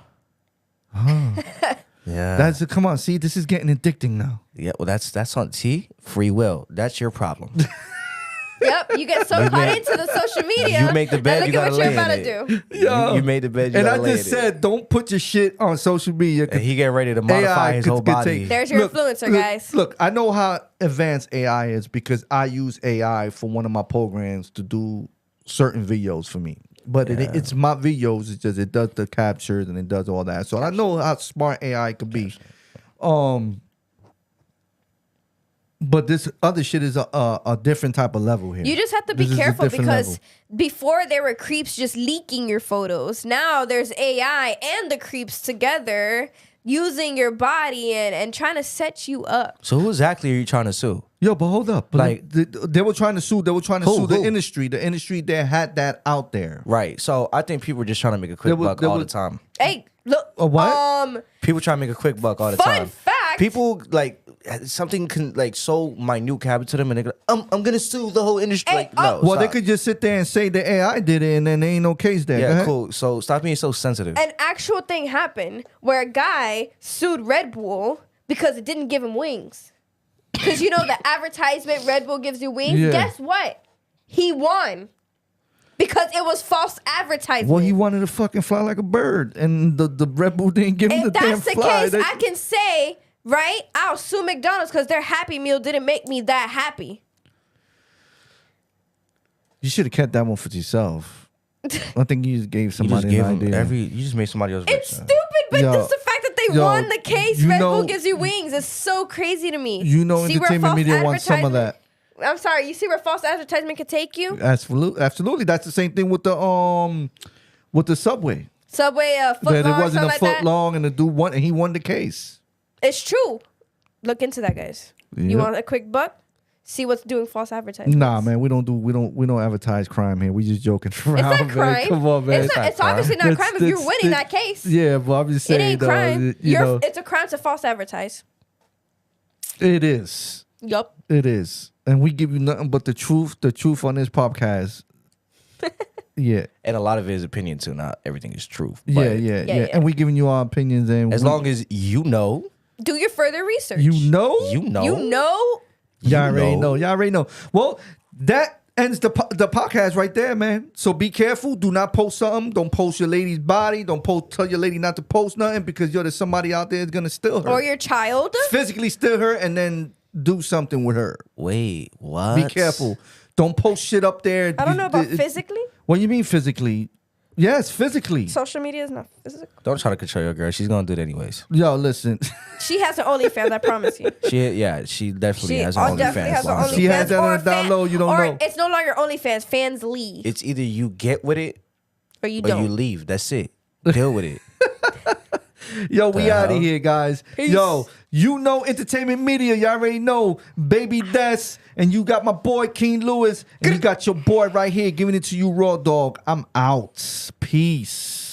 Yeah. Come on, see, this is getting addicting now. Yeah. Well, that's on. See, free will. That's your problem. Yep, you get so caught into the social media. You make the bed, and you look at gotta what you're lay about in to it. do. Yo. You made the bed. You And I gotta lay just in it. said, don't put your shit on social media. And he get ready to modify his whole body. There's your influencer, guys. Look, I know how advanced AI is because I use AI for one of my programs to do certain videos for me. But it's my videos. It's just it does the captures and it does all that. So I know how smart AI could be. But this other shit is a different type of level here. You just have to be This is a careful different because level. before there were creeps just leaking your photos. Now there's AI and the creeps together using your body and trying to set you up. So who exactly are you trying to sue? Yo, but hold up. Like- They were trying to sue. They were trying to Who? sue the Who? industry. The industry that had that out there. Right. So I think people are just trying to make a quick buck all the time. Hey, look. What? People try to make a quick buck all the Fun time. fact. People like something can like so minute happen to them, and they go, I'm gonna sue the whole industry. Hey, Like, no. Well, they stop. could just sit there and say the AI did it, and then there ain't no case there. Go Yeah, ahead. cool. So stop being so sensitive. An actual thing happened where a guy sued Red Bull because it didn't give him wings. Because you know the advertisement Red Bull gives you wings. Yeah. Guess what? He won because it was false advertisement. Well, he wanted to fucking fly like a bird, and the Red Bull didn't give him If the damn that's the fly. case, I can say, right? I'll sue McDonald's because their Happy Meal didn't make me that happy. You should have kept that one for yourself. I think you just gave you somebody just gave an them idea. you just made somebody else rich. It's stupid, but Yo. just the fact that they Yo, won the case, you Red know- Bull gives you wings, is so crazy to me. You know, See where entertainment false media wants some of that. I'm sorry, you see where false advertisement could take you? Absolutely. That's the same thing with the subway. Subway, foot That it long, wasn't something a like foot that. long, and the dude won, and he won the case. It's true. Look into that, guys. Yeah. You want a quick buck? See what's doing false advertising. Nah, man, we don't advertise crime here. We just joking around. It's not man. crime. Come on, man. It's obviously not crime if you're winning that case. Yeah, but I'm just It saying. ain't crime. You know, It's a crime to false advertise. it is. Yup. It is. And we give you nothing but the truth on this podcast. Yeah. And a lot of it is opinion too. Not everything is truth. Yeah, But yeah. And we giving you our opinions. And As long as you know, Do your further research. you know. you know, You know. Y'all already know. know. Y'all already know. Well, that ends the podcast right there, man. So be careful. Do not post something. Don't post your lady's body. Don't tell your lady not to post nothing because there's somebody out there that's gonna steal her. Or your child. Physically steal her and then do something with her. Wait, what? Be careful. Don't post shit up there. I don't know about physically. What do you mean physically? Yes, physically. Social media is not physical. Don't try to control your girl. She's gonna do it anyways. Yo, listen. She has her OnlyFans, I promise you. She definitely has her definitely has her OnlyFans. OnlyFans. She has that on or the down low, you don't or know. It's no longer OnlyFans. Fans leave. It's either you get with it Or you or don't. you leave. That's it. Deal with it. Yo, we The out of hell? here, guys. Peace. Yo, you know Entertainment Media. Y'all already know Baby Des. And you got my boy King Lewis. And you got your boy right here giving it to you, Raw Dog. I'm out. Peace.